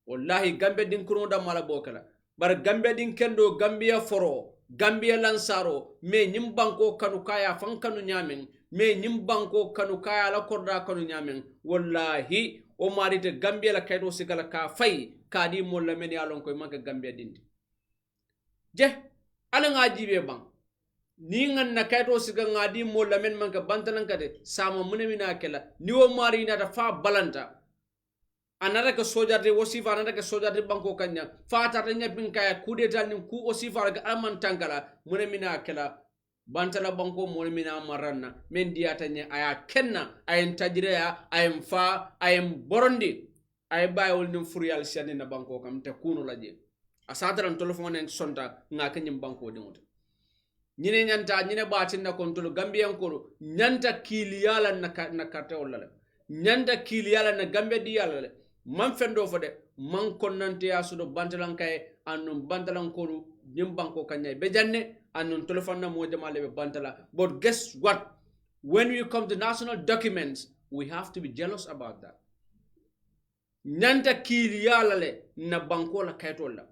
wallahi gambia dinkurun da malabo kala bar gambia din kendo gambia foro gambia lansaro me nyim banko kanu kaya fan kanu nyamen me nyim banko kanu kaya la korda kanu nyamen wallahi o marite gambia la kaydo sigala ka fay kadi mo la men yalon koy manka gambia dindi je ala nga jibe bang ni ngan na kaydo siga ngadi mo la men manka bantanan kade sama munemina kala ni o marina ta fa balanta anara ka sojar de wasifa anara ka sojar de banko kanya fata tanya binkaya kudeta ni ku wasifa ga aman tankala mune mina kala bantala banko mune mina maranna men diata nya aya kenna ayen tajreya ayen fa ayen borondi ay bayol nim furial sene na banko kam te kuno laje asatran telephone en sonta nga kanyim banko de muta nyine nyanta nyine batin na kontrol gambian ko nyanta kiliyala na karte wala nyanta kiliyala na gambe di yala man fendo fode man konnante ya sudo bantalan kay annum bantalan ko nyim banko kanya be janne annum telephone na mo jamale be bantala but guess what when we come to national documents we have to be jealous about that nyanta kiliyala le na banko la kaytola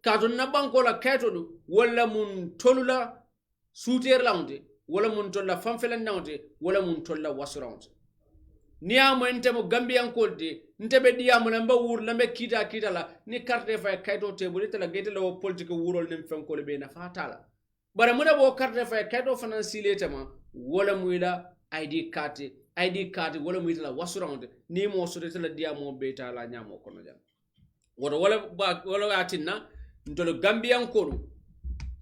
kato na banko la kaytolu wala mun tolula suter launde wala mun tolla famfelen naunde wala mun tolla wasuraunde niamo entemo gambian kolde ntebe diamo namba wur lambe kita la ni carte fa kayto tebuli tala gete la politique wurol nim fenkole be na fatala bara muda bo carte fa kayto financier tema wala muila id card wala muila la wasuraunde ni mo sodete la diamo beta la nyamo kono jam wala atinna ntolo gambian kolu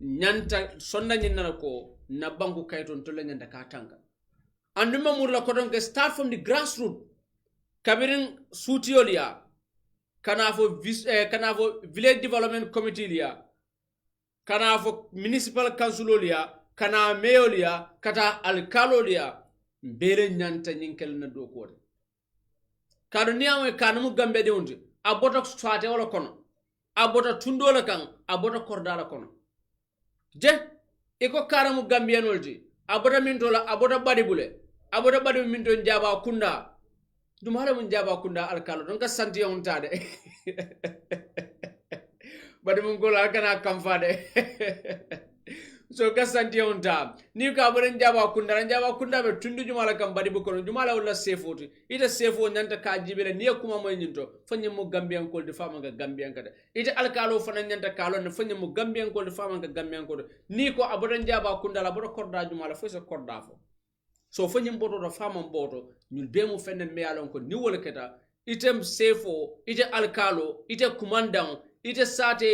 nyanta sonna nyina ko na banku kayto ntolo nyanda ka tanga anduma murla kodon ke start from the grassroots kabirin sutiolia kanafo village development committee lia kana fo municipal council ya kana mayor ya kata alkalo ya mbere nyanta nyinkel na do ko kadu niyawe kanamu gambe de unti abota swate wala kono abota tundola kan abota kordala kono je iko karamu gambian wolti abota mintola abota badibule abota badi minto njaba kunda dumala mun jaba kunda alkalo don ka santi on tade badi mun gola kana kamfade so ka santi on ta ni ka boren jaba kunda be tundu jumala kam badi bukono jumala wala sefoti ita sefo nyanta ka jibele ni kuma mo nyinto fanye mo gambian ko de fama ga gambian kada ita alkalo fana nyanta kalo ne fanye mo gambian ko de fama ga gambian ko ni ko aboren jaba kunda la bodo korda jumala fo se korda fo so fanye mboto do fama mboto nyul be mo fenen me alon ko ni wala keta item sefo ite alkalo ite commandant ite sate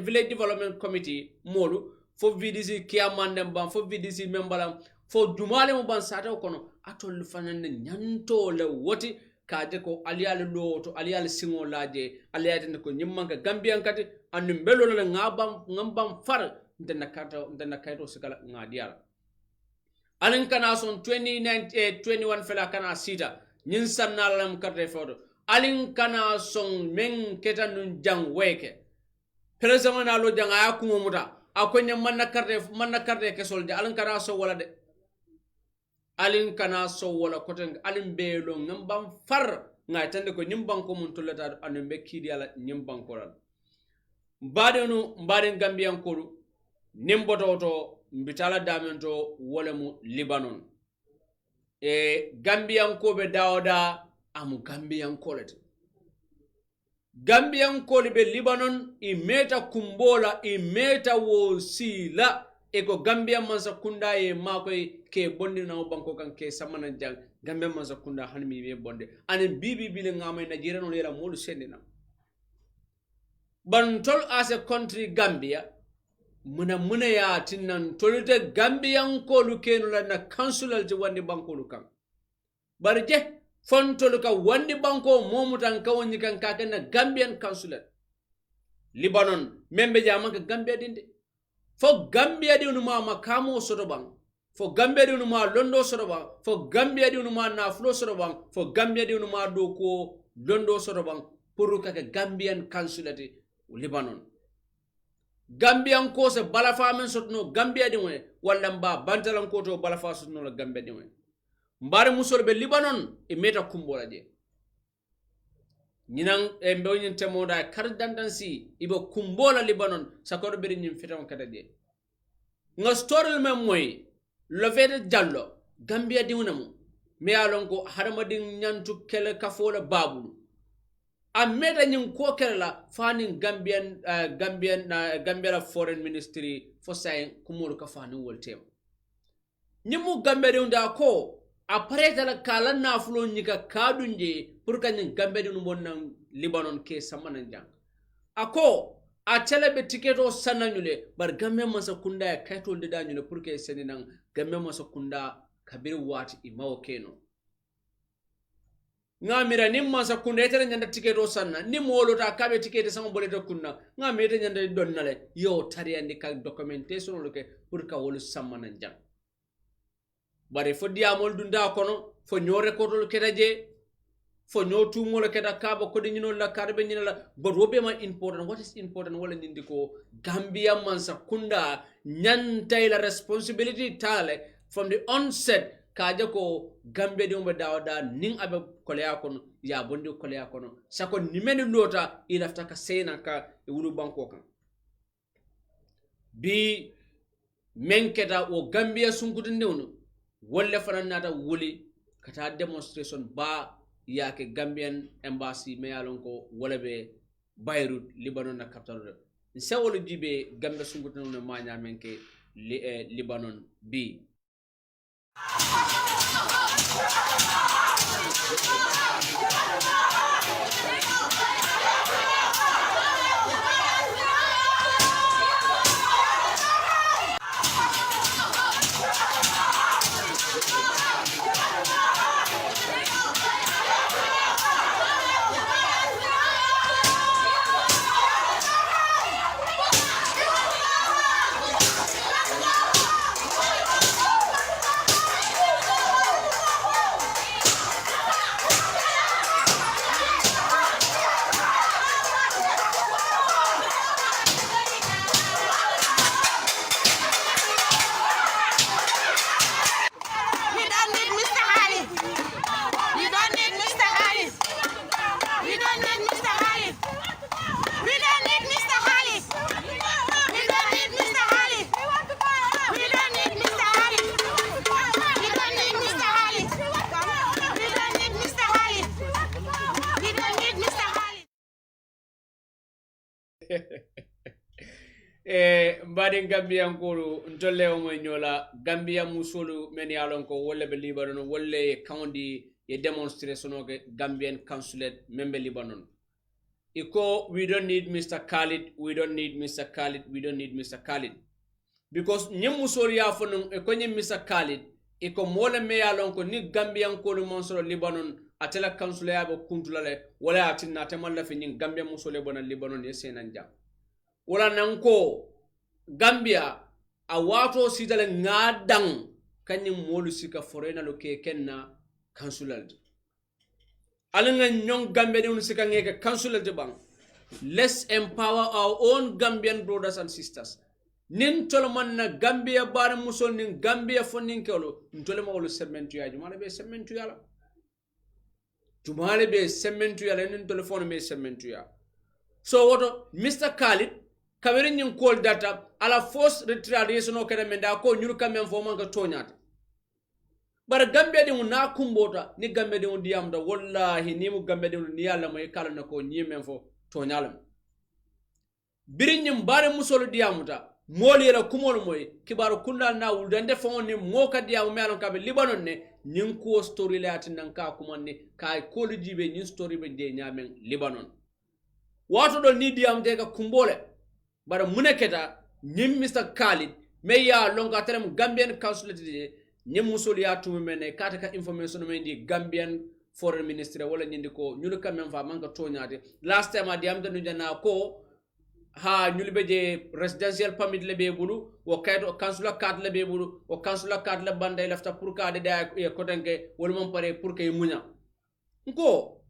village development committee molu fo VDC kiamandem ban fo VDC membalam fo jumale mo ban sate kono atol fanane nyanto le woti kaje ko aliyal loto aliyal singo laje aliyade ko nyimmanka gambian kati andu mbelo le ngambam far ndena kaito sikala ngadiala alin kana son 21 fela kana sita nyin sannalam karte fodo alin kana son men keta nun jang weke president na lo janga ya kuma muta akonya manna karte ke solde alin kana so wala de alin kana so wala koten alin belo ngambam far ngai tande ko nyimban ko mun tulata anu be kidi ala nyimban ko ran mbaden gambian ko nimboto to mbitala damento wala mu Libanon gambian ko be dawda amu gambian kolete gambian be Libanon imeta kumbola imeta wosila eko gambian mansa kunda e makoy ke bondi na banko kan ke samana jang gambian mansa kunda hanmi be bonde anen bibi bile ngamay Nigeria no lera molu sendina bantol as a country Gambia muna ya tinnan tolute gambian kolu kenula na councilal je wandi banko kan barje fontolu ka wandi banko momutan kawoni kan kakena Gambian consulate Libanon membe jama ka Gambia dinde fo Gambia di unuma makamo soto bang fo Gambia di unuma londo soto bang fo Gambia di unuma naflo soto bang fo Gambia di unuma doko londo soto bang puru ka Gambian consulate Libanon Gambian ko se balafa men sotno Gambia di we walla mba bantalan ko to balafa sotno la Gambia di we mbare musol be Libanon e meta kumbola je nyinan e mbewnin temoda kar dandansi ibo kumbola Libanon sakoro beri nyim fitam kada de nga storel mem moy lo fete jallo Gambia di wunamu me alon ko haramadin nyantu kele kafola babulu ameda nyin ko kala fanin Gambia foreign ministry fo say kumol ka fanin woltem nyimu Gambia de unda ko apareta la kala na fulo nyika kadunje pour kanyin Gambia de non Libanon ke samana jang ako a telebe tiketo sananyule bar Gambia masa kunda ya kaitol de danyule pour ke seninan Gambia masa kunda kabir wati imawo keno ngamira nimma sa kunda etere nyanda tiketo sanna nimolo ta kabe tikete sama bolete kunna ngamete nyanda donnale yo tari andi ka documentation loke pour ka wolu samana jang bari fo diamol dunda kono fo nyore ko tol ketaje fo nyotu ngol keta kaba ko dinino la karbe nyina but wobe ma important what is important wala nindi ko Gambia man sa kunda nyanta la responsibility tale from the onset kaje ko Gambia de umbe dawda ning abe kolea kono ya bondi kolea kono sako nimeni lota ilafta ka sena ka wulu banko kan bi menketa o Gambia sunkutinde wono wolle fanan nata wuli kata demonstration ba yake Gambian embassy me yalon ko wala be Beirut Libanon na capital nse wolu jibe Gambia sunkutinde wono manya menke Libanon bi mbaɗin gambiyankolu ntolle o moy ñola gambiya musolu men yalon ko wolle ɓe libanon wolle kawdi ye demonstration oke gambian consulate membe libanon iko we don't need Mr. Khalid, we don't need Mr. Khalid, we don't need Mr. Khalid. Because nyem musori ya fonun e ko nyem Mr. Khalid iko mole me yalon ko ni gambian ko no monsoro libanon atela consulate abo kuntulale wala atinna tamalla fi nyin gambia musole bona libanon e senanja wala nanko Gambia a wato sidale ngadang kanyum molu sika forena lo ke kenna consulate alanga nyong Gambia de sika ngeke consulate bang. Let's empower our own Gambian brothers and sisters. Nin tolman na Gambia bar musol nin Gambia fonin kelo ntole ma wolo sementu ya jumale be sementu ya la jumale be sementu ya la nin telephone me sementu ya. So what Mr. Khalid kawerin yin call data ala force retaliation o kada menda ko nyuru kamen fo man ka tonyata bara Gambia de na kumbota ni Gambia de diamda wallahi ni mu Gambia de ni yalla may kala na ko nyimen fo tonyalam birin nyim bare musolo diamuta moli era kumol moy kibaro kundal na wuldande fo ni mo ka diamu melon ka be Libanon ne nyin ko story la atin ka kumanne kay ko jibe nyin story be de nyamen Libanon wato do ni diamde ka kumbole bara muneketa nyim Mr. Khalid me ya longa terem Gambian consulate nyim musol ya tumi mene kata ka information men di Gambian foreign ministry wala nyindi ko nyulu kamen fa manka tonyate last time adi amda nujana ko ha nyulu beje residential permit le be bulu wo kayto consular card le be bulu o consular card le banda lafta pour ka de da e kotanke wala mon pare pour que munya ko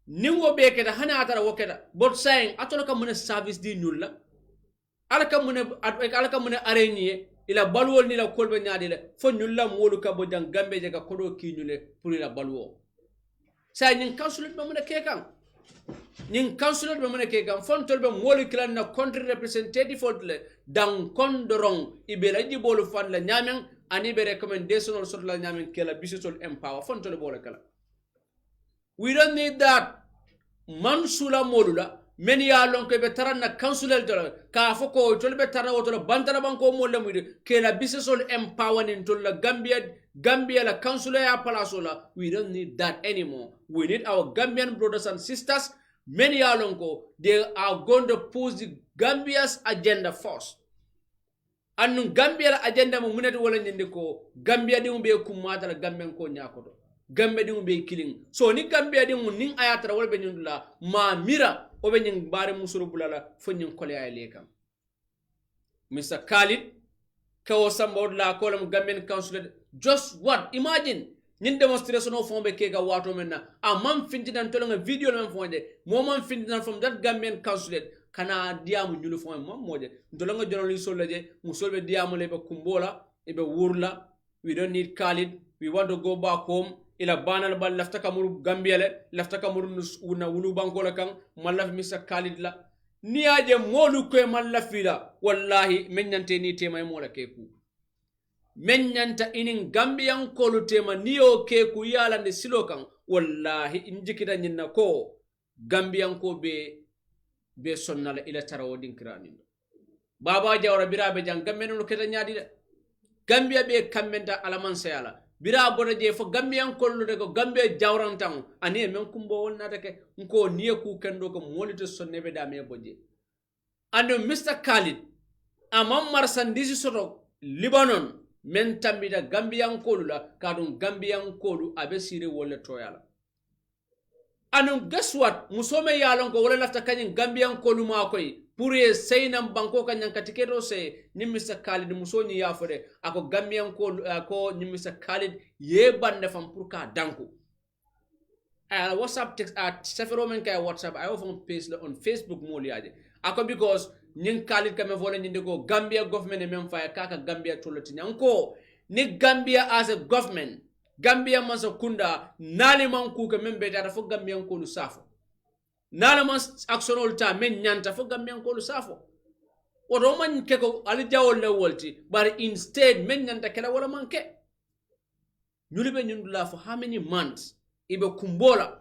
ningo be keta hana atara woketa bot saying atono ka mun service di nyulla alaka mun arenier ila balwol ni la kolbe nyaade le fo nyulla molu ka bojan Gambe je ka kodo ki nyule pour ila balwo sa nyin consulate be mun kekan nyin consulate be mun kekan fon tolbe molu klan na country representative le dan kondorong ibela jibolu fan la nyamen ani be recommendation sort la nyamen kala bisol empower fon tolbe bole kala. We don't need that mansula molula men ya lon ko be taranna councilor dola ka foko tolbe tarna woto bantara banko molle mude kela bisol empowering to la Gambia la councilor ya palasola. We don't need that anymore. We need our Gambian brothers and sisters. Many ya lon ko they are going to push the Gambia's agenda first. And Gambia agenda mo munati wala nyinde ko Gambia de be kumata la Gambian ko nyakoto Gambia de be killing. So ni Gambia de ning ayatra wala be nyundula ma mira obe nying bare musuru bulala fo nying kole ay lekam. Mr. Khalid kawo sambod la kolam Gambian consulate. Just what? Imagine nyin demonstration of fombe kega wato menna a man fintinan tolonga video men fonde mo man fintinan from that Gambian consulate kana diamu nyulu fon mom moje ndolonga jonoli sollaje musolbe diamu lebe kumbola ebe wurla. We don't need Khalid. We want to go back home. Ila banal bal lafta kamuru Gambia le lafta kamuru una wulu bankola kan malaf Mr. Khalid la ni aje molu ko malafila wallahi menyante ni tema mola keku menyanta inin Gambian kolu tema niyo keku yala ne silo kan wallahi injikita nyinna ko Gambian ko be sonnala ila tarawo dinkirani baba jawra birabe jang Gambia no keta nyaadi de Gambia be kamenta alaman sayala bira bona je fo Gambian kollu de ko Gambia jawrantan ani men kumbo wonna take nko niye ku kendo ko molito sonnebe da me boje ando Mr. Khalid amam marsandisi soto Libanon men tambida Gambian kollu la kadum Gambian kollu abe sire wolle toyala ando guess what musome yalon ko wala lafta kanyin Gambian kollu ma koy pour seynam banko ka nyanka tiketo se ni Mr. Khalid musoni yafore ako Gambian ko ako ni Mr. Khalid ye bande fam pour ka danko WhatsApp text at sefero men kay WhatsApp I often paste on Facebook mo liaje ako because nyin Khalid kame vola nyinde ko Gambia government e men fa kaka Gambia toloti nyanko ni Gambia as a government Gambia masakunda nali man ku ka men beta fo Gambian ko lu safo nala man actionol ta men nyanta fo Gambian ko lu safo wodo man keko ali jawol le wolti but instead men nyanta kala wala manke nyulibe nyundula for how many months ibe kumbola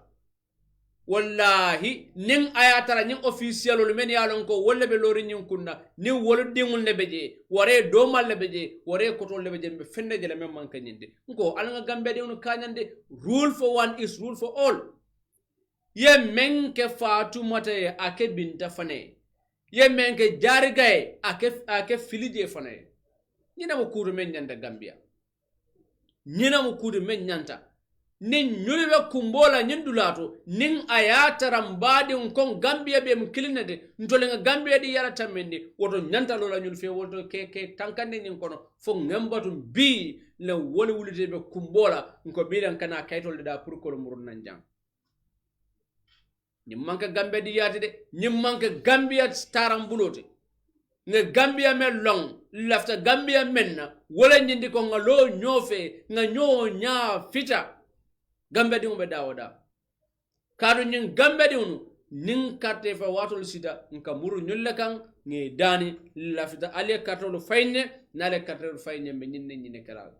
wallahi nin ayatara nin official ol men yalon ko wolle be lori nin kunna ni wol dingul ne beje ware do mal le beje ware kotol le beje be fenne je le men man kanyinde ko alanga gambe de on kanyande rule for one is rule for all ye menke fatumata ake binta fane ye menke jarigay ake filije fane nyina mo kudu men nyanda gambia nyina mo kudu men nyanta nin nyulbe kumbola nyindulato nin ayatara mbadi unkon gambia be mkilinade ntolenga gambia di yara tamende woto nyanta lola nyulfe woto ke tankande nin kono fo ngambatu bi le woli wulite be kumbola nko bilan kana kaytol da pour ko murun nanjang ni manka gambia di yati de ni manka gambia staram bulote nga gambia men long lafta gambia menna wala nyindi ko ngalo nyofe nga nyo nya fita gambe di be dawoda kadu nyin gambe di unu nin karte fa watol sita nka muru nyulle kan ngi dani lafita ale katolu fayne nale katolu fayne be nyinne kala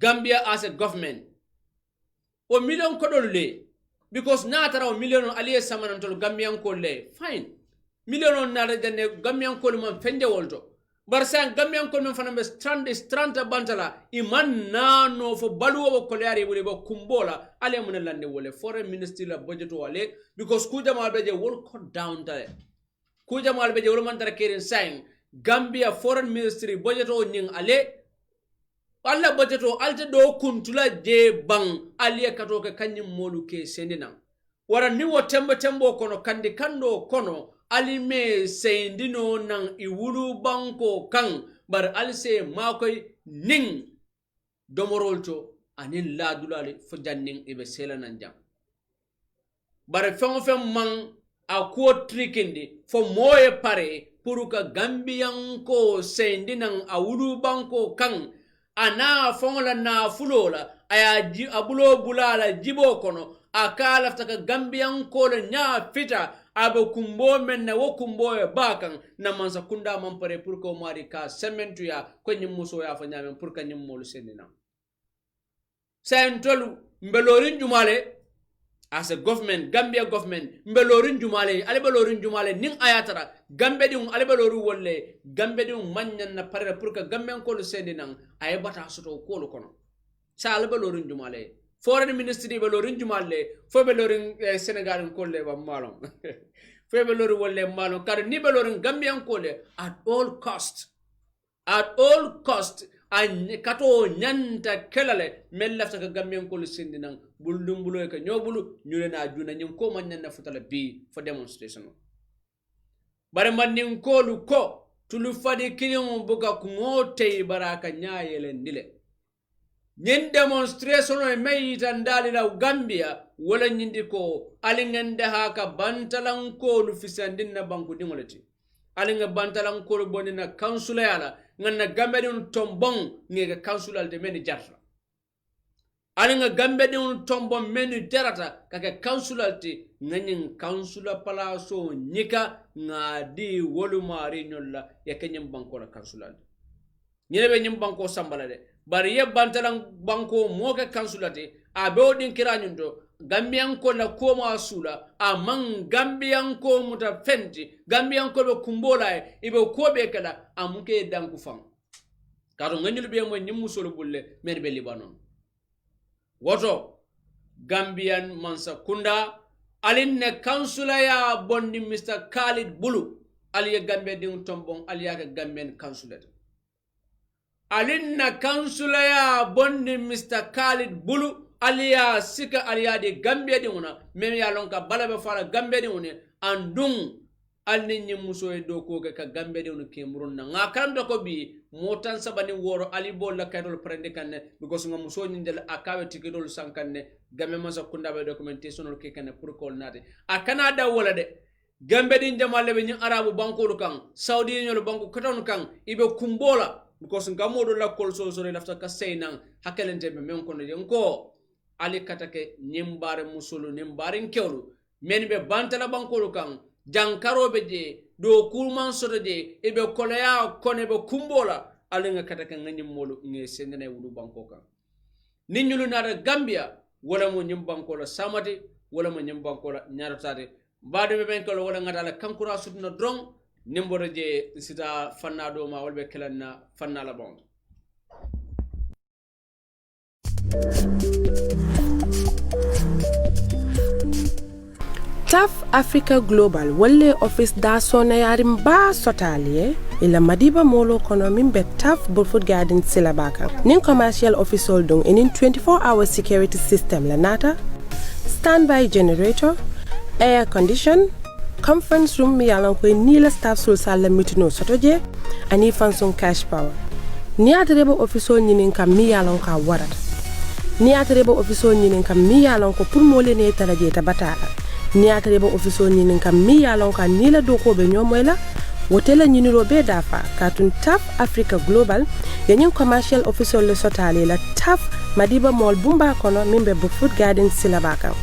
Gambia as a government o million kodol le because na tara o million aliye samanan tol Gambian ko le fine million on na de Gambian ko man fende wolto barsan Gambian ko men fanambe stranda bantala iman nano fo baluwo ko leari wole bo kumbola ale mun lande wole foreign ministry la budget wale because ku jamal beje wol cut down tale ku jamal beje wol man tara kerin sign Gambia foreign ministry budget o ning ale alla budget o alta do kuntula je bang aliye kato ke kanyim molu ke sendina wara ni wo tembo kono kandi kando kono alime sendino nan iwulu banko kan bar alse makoy ning domorolto anin ladulale fo janning ibe sela nan jam bar fem man a ko trikindi fo moye pare pour ka Gambian ko sendinan awulu banko kan ana fongola na fulola aya abulo bulala jibo kono akala ftaka Gambian ko le nya fita abe kumbo men na wo kumbo e bakan na mansa kunda man pare pour ko mari ka sementu ya ko nyimuso ya fa nyamen pour ka nyimolu senina sayentolu mbelorin jumale as a government Gambia government mbelorin jumale ale belorin jumale nin ayatara gambe di ale beloru wolle gambe di manyan na pare pour que Gambian ko le senina ay bata soto ko lo kono sa ale belorin jumale foreign ministry belorin jumale fo belorin Senegal ko le ba malon fo beloru wolle malon kar ni belorin Gambian ko le at all cost an kato nyanta kelale mellafta ka Gambian ko le senina buldum bulo ka nyobulu nyule na juna nyim ko man na futala bi for demonstration bare man nin ko lu ko tulu fadi kilon buga ko ngote baraka nyaayele ndile nyin demonstration e may tan dalila Gambia wala nyindi ko alingende haka bantalan ko lu fisandin na banku dingolati alinga bantalan ko bonina council yala nganna Gambia dun tombon ngega council alde men jarta alinga Gambia dun tombon men jarata kake council alti nganin council palaso nyika ngadi wolu mari nyolla yakanyam banko la council alde nyebe nyim banko sambala de bari ye bantalan banko moke kansulate abe din kiranyundo Gambian ko la koma sula amang Gambian ko muta fenti Gambian ko be kumbola ibe ko be kala amuke danku fam karo nganyul be mo nyim musolo bulle men be Libanon woto Gambian mansa kunda alinne kansula ya bondi Mr. Khalid Bulu aliye Gambia din tombon aliya ka Gambian kansulate alinna kansula ya bondi Mr. Khalid Bulu aliya sika aliya de Gambia de una meme ya lonka balabe fala Gambia de una andung alni muso e do ko ka Gambia de una ke murunna ngakanda ko bi motan sabani woro ali bol la kaydol prende kanne because nga muso nyindel akawe tikidol sankanne game masa kunda be documentation ke kanne pour ko nate akana da wala de Gambia din jamaale be nyi arabu banko kan saudi nyol banko katon kan ibe kumbola because ngamodo la kol so lafta ka seynan hakelente be men kono de ko ali katake nyimbare musulu nyimbarin kewlu men be bantala bankolu kan jankarobe je do kulman soto je e be kolaya kone be kumbola ali nga katake nganyim molu nge sendene wudu banko kan ninyulu na Gambia wala mo nyim banko la samati wala mo nyim banko la nyaaro tade baade be ben ko wala ngata la kankura sudno drong nimboro je sita fanna do ma walbe kelanna fanna la bon TAF Africa Global Walle Office da sona yarim ba sotalie ila madiba molo kono mimbe TAF Burfoot Garden silabaka nin commercial office holding in 24-hour security system la nata standby generator air condition conference room mi yalan ko ni la staff sul sala mitino sotoje ani fanson cash power ni atrebo office nyinin kam mi yalan ka warata ni atrebo office nyinin kam mi yalan ko pour mo lene talaje tabata ni atrebo office nyinin kam mi yalan ka ni la doko be nyomoyla wotela nyiniro be dafa katun TAF Africa Global yanyin commercial officer le sotale la TAF madiba mall bumba kono mimbe Burfoot Garden silabaka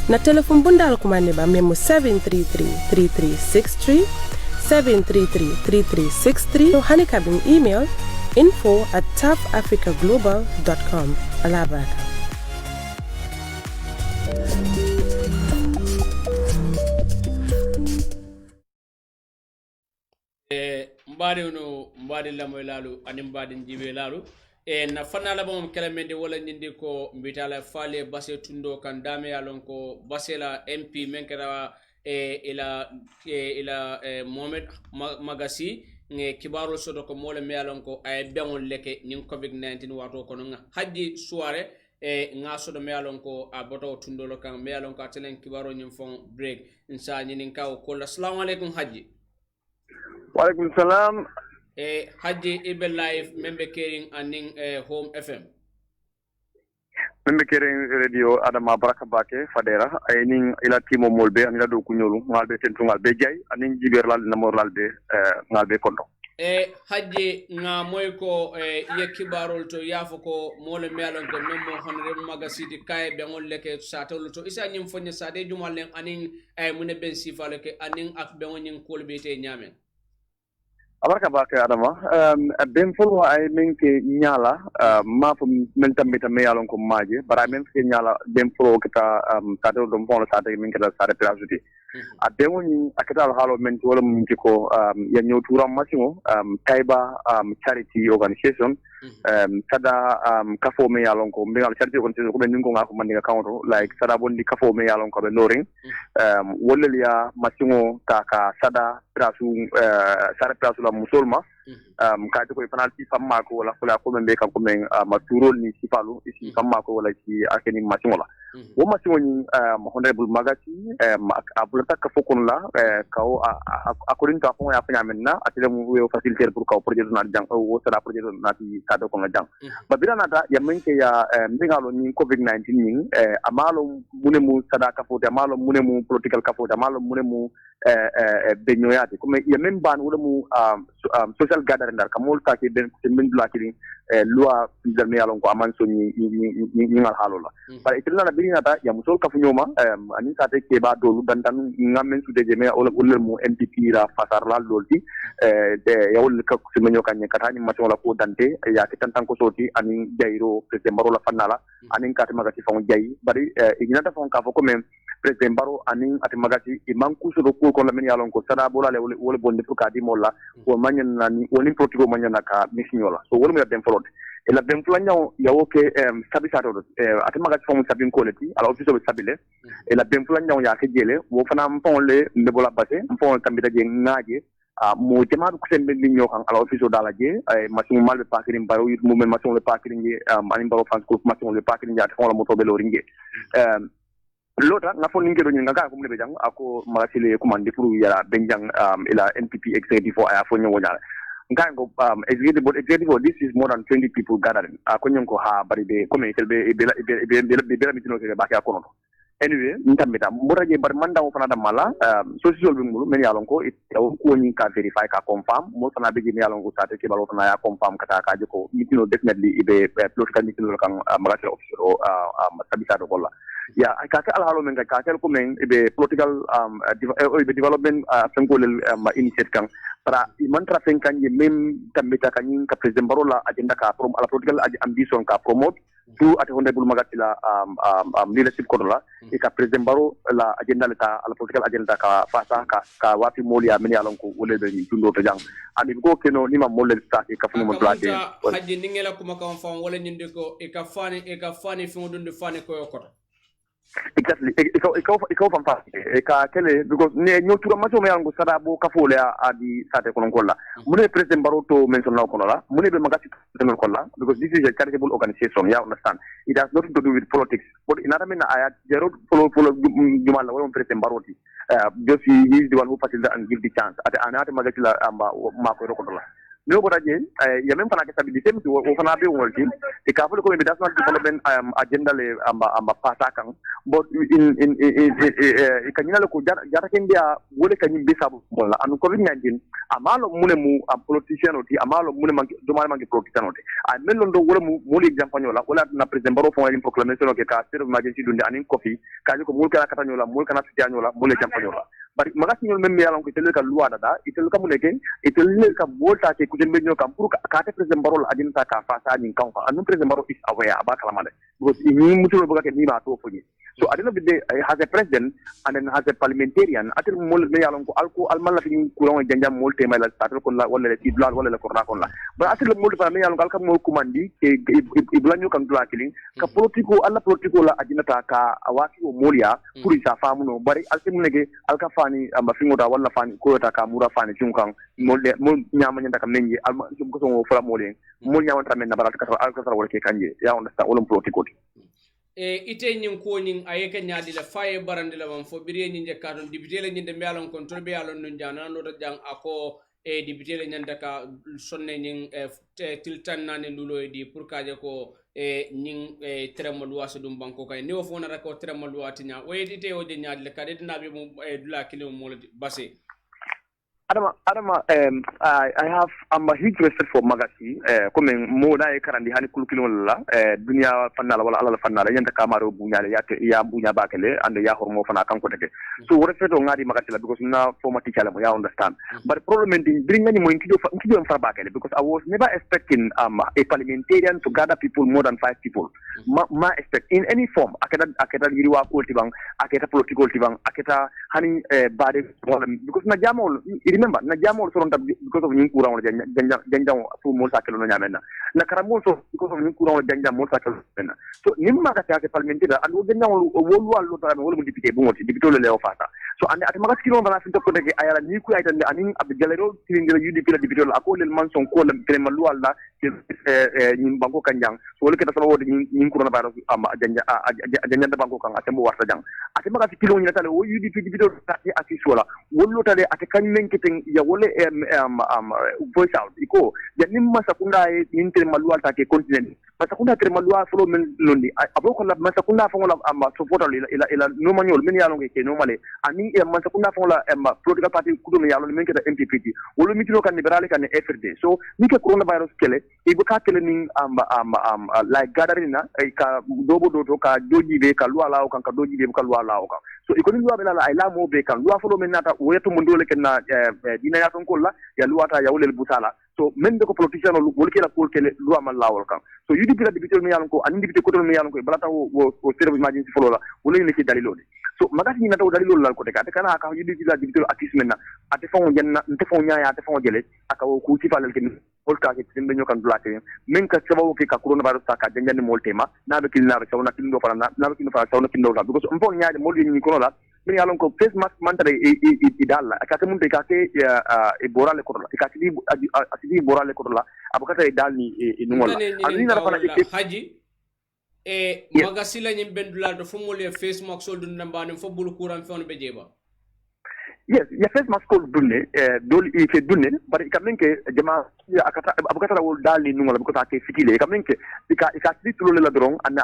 na telephone bundal kumane ba memo 733-3363 733-3363 no hani kabin email info@tafafricaglobal.com alabaka mbadi lamoy lalu ani mbadi jibe lalu na fanala bam kelamende wala nyindi ko mbitala fale basse tundo kan dame yalon ko basela MP menkara ila Mohamed Magasi nge kibaro sodo ko mole meyalon ko ay bengol leke nin COVID-19 wato kono nga haji soirée nga sodo meyalon ko aboto tundo lo kan meyalon ko atelen kibaro nyim fon break insa nyinin kaw ko assalamu alaikum haji wa alaikum salam haji ibe live membe caring aning home FM membe caring radio adama baraka bake fadera ay ning ila timo molbe anila do kunyolu ngalbe tentungal be jay aning jiberlal namorlalbe ngalbe kondo haji nga moy ko ye kibarol to yafo ko mole melon ko memmo honre magasidi kay be ngol leke satol to isa nyim fonye sade jumalen aning mune ben sifale ke aning ak be ngonin kolbete nyamen abarka bake adama ben folo ay minke nyala ma fu men tambita me yalon ko maaje bara men ke nyala ben folo kita kado dum folo sade minke da sade plasuti a demoni akata halo men wala minke ko ya nyotura masimo kaiba charity organization sada kafo me yalon ko me charity organization ko ben ningo ngako mandinga counter like sada bondi kafo me yalon ko be loring wala liya masimo kaka sada plasu sade plasu musolma kaati ko penalty famma ko wala fula ko membe kam ko men maturol ni sifalu isi famma ko wala ci akeni masimola wo masimo ni honorable magati abulata ka fokon la kaw akorin ka fon ya fanya menna atele mu we faciliter pour kaw projet na jang wo sala projet na ti kado ko jang ba birana da ya menke ya mbingalo ni COVID-19 ni amalo munemu sadaka fo amalo munemu political ka fo amalo munemu benyoyati kuma ya memban wala mu social gathering dar kamol ta ke ben bindula kiri loi bizarme yalon ko aman so ni ngal halola par itilna na birina ta ya musol kafu nyoma ani sa te ke ba dolu dan ngamen su deje me wala mu MPP ra fasar la lolti de yawul ka su menyo kanye katani macho la ko dante ya ke tantan ko soti ani jairo president baro la fanala ani ka te magati fon jayi bari ignata fon ka fo ko men president baro ani ati magati imam kusuro ko ko la men yalon ko sada bola le wala bonde pour ka di molla ko manyen nani woni protigo manyen naka misinyola so wala mo dem folot e la dem flanyaw yawo ke sabisato ati magati fon sabin koleti ala office be sabile e la dem flanyaw ya ke jele wo fana mpon le ndebola basse mpon tambita je ngaaje mo jamaatu ko sembe ni ñokan ala office dala je ay machine malbe pakirim baro yit mo men machine le pakirim je ani baro france ko machine le pakirim ja fon la moto be lo ringe lota nga fon ngiro nga ka ko mne be jang ako magasile commande pour ya benjang ila NPP executive aya fo nyo nyala nga ngo executive this is more than 20 people gathering ako nyonko ha bari be community be be mitino ke ba ka kono anyway ntamita muraje bar manda mo fana da mala social bi ngulu men yalon ko ko ni ka verify ka confirm mo fana be ni yalon ko sate ke balo fana ya confirm kata ka jiko mitino definitely be political mitino kan magasile officer o sabisa do kolla ya kaka alhalo men kaka ko men be political development sangol initiate kan para man trafen kanje mem tambita kanyin ka president barola agenda ka prom ala political ambition ka promote tu ate honorable magatila leadership kodola e ka president baro la agenda la ala political agenda ka fasa ka wafi molia meni alon ko wole be ni tundo to jang ani go keno ni ma molle sta e ka fu mo blade haji ningela kuma kan fam wala nyinde ko e ka fani fi modunde fani ko yokota exactly iko fanfa ka kele because ne nyotura maso me yango sada bo ka fole adi sate kono kolla mune president baroto mention na kono la mune be magati president kolla because this is a charitable organization you understand it has nothing to do with politics but in other mean I zero follow jumal la won president baroti just he is the one who facilitates and give the chance at anata magati la ma ko kolla no bodaje ya même fana ke stabilité mi wo fana be wonti e ka fulu ko be national development agenda le amba pasa kan but in kanyina ko jara kendia wole kanyi be sabu bolla anu covid-19 amalo mune mu politician oti amalo mune mangi do mala mangi politician oti a men londo wole mu moli example nyola wala na president baro fon une proclamation ke ka state of emergency dunde anin kofi ka ko mul kana kata nyola mul kana sitia nyola moli example nyola bari magasi nyol men yalan ko tele ka loi dada itel ka muneke itel ka volta ke kujen be nyol kam pour ka te president baro adin ta ka fasa nyin kan anu president baro is aware aba kala male because ni mutulo boga ke ni ba to foni so at the end of the day has a president and then has a parliamentarian atel mol me yalan ko alko almalla fi kuron janjam mol te mala tatel ko la wala le tidlal wala le korna kon la ba atel mol fa me yalan ko alka mol kumandi ke iblanyo kan dula kilin ka politiko alla politiko la adinata ka awaki o molia pour isa famuno bari alti munege alka fani amba fingoda wala fani ko ta ka mura fani chunkan mol nyama nyanda kam nenji alma ko so fala molen mol nyama tamen na barata ka alka wala ke kanje ya understand wala politiko ite nyin ko nyin ayeke nyaadi la faye barande la man fo biriye nyin je kadon député la nyin de mbialon kon to be alon non jana no to jang ako député la nyanda ka sonne nyin tiltan nane lulo di pour kaje ko nyin tremol waso dum banko kay ni o fo na ko tremol wati nya o ite o de nyaadi la kade dina be mo dula kilo mo basé Adama, I have a huge respect for Magasi. Comme mo na e karandi hani kulukilo la dunia fanala wala ala fanala yanda kamaro bunya ya bunya bakele and ya hormo fana kan ko teke. So respect on ngadi Magasi la because na former teacher la mo ya understand. But the problem in bring any mo inkido far bakele because I was never expecting a parliamentarian to gather people more than 5 people. Ma expect in any form aketa yiriwa ko tibang aketa political tibang aketa hani bade because na jamol remember na jamol so because of nyukura on janjang fu mo sakelo no nyamena na karamol so because of nyukura on janjang mo sakelo na so nimma ka ta parliamentary and wo janjang wo wallo ta mo mo député bu ngoti député le ofata so ande at magas kilo bana fin to ko de ayala ni ku aytande anin ab galero tirindira UDP la député la ko le manson ko le krema lu alla nyim banko kanjang so le keta sawo de nyim kurona baro am janja da banko kan atembo warta jang ate magas kilo ni tale wo UDP député ta ati sola wollo tale ate kanyen keten ya wole voice out iko ya nimma sakunda inter malwa ta ke continent masakunda ter malwa flo men londi aboko la masakunda fa ngola support ila no manual men yalo ke no male ani masakunda fa ngola political party kudo yalo men ke da MPP wolo mitino kan liberal kan FRD so ni ke coronavirus kele ibu ka kele ni like gathering na ka dobo do ka doji be ka lwa lawo kan ka doji be ka lwa lawo kan so ikoni lwa be la ila mo be kan lwa flo men nata wetu mundole ken na dina ya ton kolla ya luwata ya wulel busala so men de ko politician lu wol kela ko kele lu amal lawol kan so UDP la député mi yalon ko ani député ko mi yalon ko balata wo sere emergency folo la wol ni ci dalilo de so magati ni nata dalilo la ko de ka kana ka UDP la député artiste men na ate fon jenna nte fon nyaaya ate fon jele aka wo ku ci falal ken wol ka ke timbe nyokan dulate men ka sababu ke ka coronavirus ta ka janjani mol tema na be kilina be sawna kindo fara na be kindo fara sawna kindo la because on fon nyaade mol ni ko la min yalon ko face mask mantare idalla akata mun de ka ke e borale ko la ikati asidi borale ko la abukata e dalni e numola alni na fana haji magasila nyim bendula do fumole face mask sol dun nambani fo bulu kuran fon be jeba yes ya face mask ko dunne doli ke dunne bari kamenke jama akata abukata wol dalni numola buko ta ke fitile kamenke ikati tulo la drong an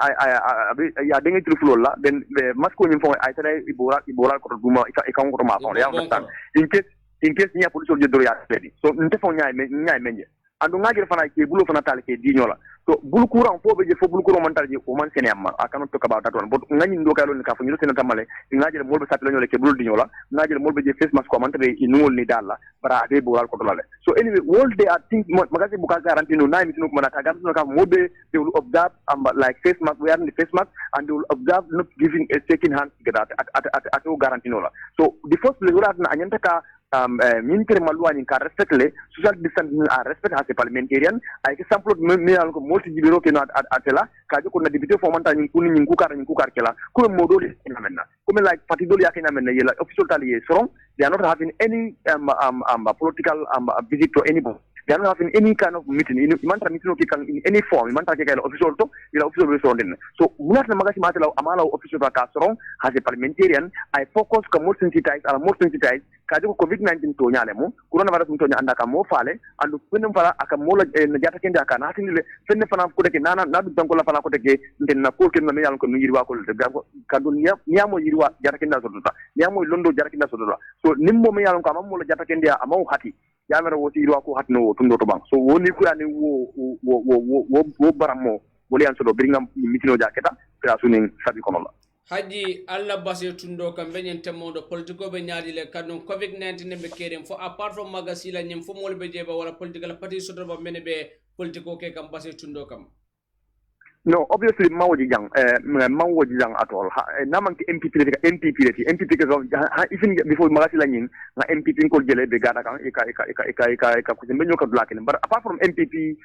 ya dengi tulo fulo la den masko nyim fon ay tane ibora ko duma ikam ko ma fon ya understand in case ni police je do ya ready so nte fon nyaay menje andu ngajir fana ke bulu fana tal ke diñola to bulu courant fo be je fo bulu courant man tarji o man sene amma I cannot talk about that one but ngani ndo kay lon ka fo ñu sene tamale ngajir molbe sappi lañu le ke bulu diñola ngajir molbe je face mask ko man tare inul ni dalla bara be bo wal ko dolale so anyway all they are think magasi buka garanti no na mitino ko manata garanti no ka molbe they will observe like face mask wearing the face mask and they will observe not giving a second hand together at garanti no la so the first place wala na anyanta ka military maluani ka respect le social distancing a respect as a parliamentarian ay ke sample me al ko multi jibiro ke na atela ka ko na député fo manta ni kuni ni kukar kela ko modo le ina menna comme like parti doli yakina menna yela official tali strong they are not having any political visit to anybody. They are not having any kind of meeting. Imanta meeting in any form. Imanta kaya official to ila official responding. So munat na magasi matela amala official ka strong as a parliamentarian. I focus ka more sensitized. Kaji ko COVID-19 to nyale mo. Coronavirus to nya anda ka mo fale. Andu pinum fala aka mo la jata kende aka na tinile. Fenne fana ko deke nana na du tanko la fana ko deke nden na ko ken na yalla ko yirwa ko de kadu nyamo yirwa jata kende so dota. Nyamo londo jata kende so dota. So nimmo me yalla ko amamo la jata kende amaw hati. Yamere wo yirwa ko hatno tundo to bang so woni ko yani wo baramo woli an so do bringam mitino jaketa tra sunin sabi kono la haji alla base tundo kam benyen temodo politiko be nyaadi le kadon covid-19 be kerem fo apart from magasila nyem fo mol be jeba wala political party so do ba mene be politiko ke kam base tundo kam no obviously mawoji jang at all naman MPP ko even before magasila nyin na MPP ko jele be gada kan ika ko sembe nyoka blacken but apart from MPP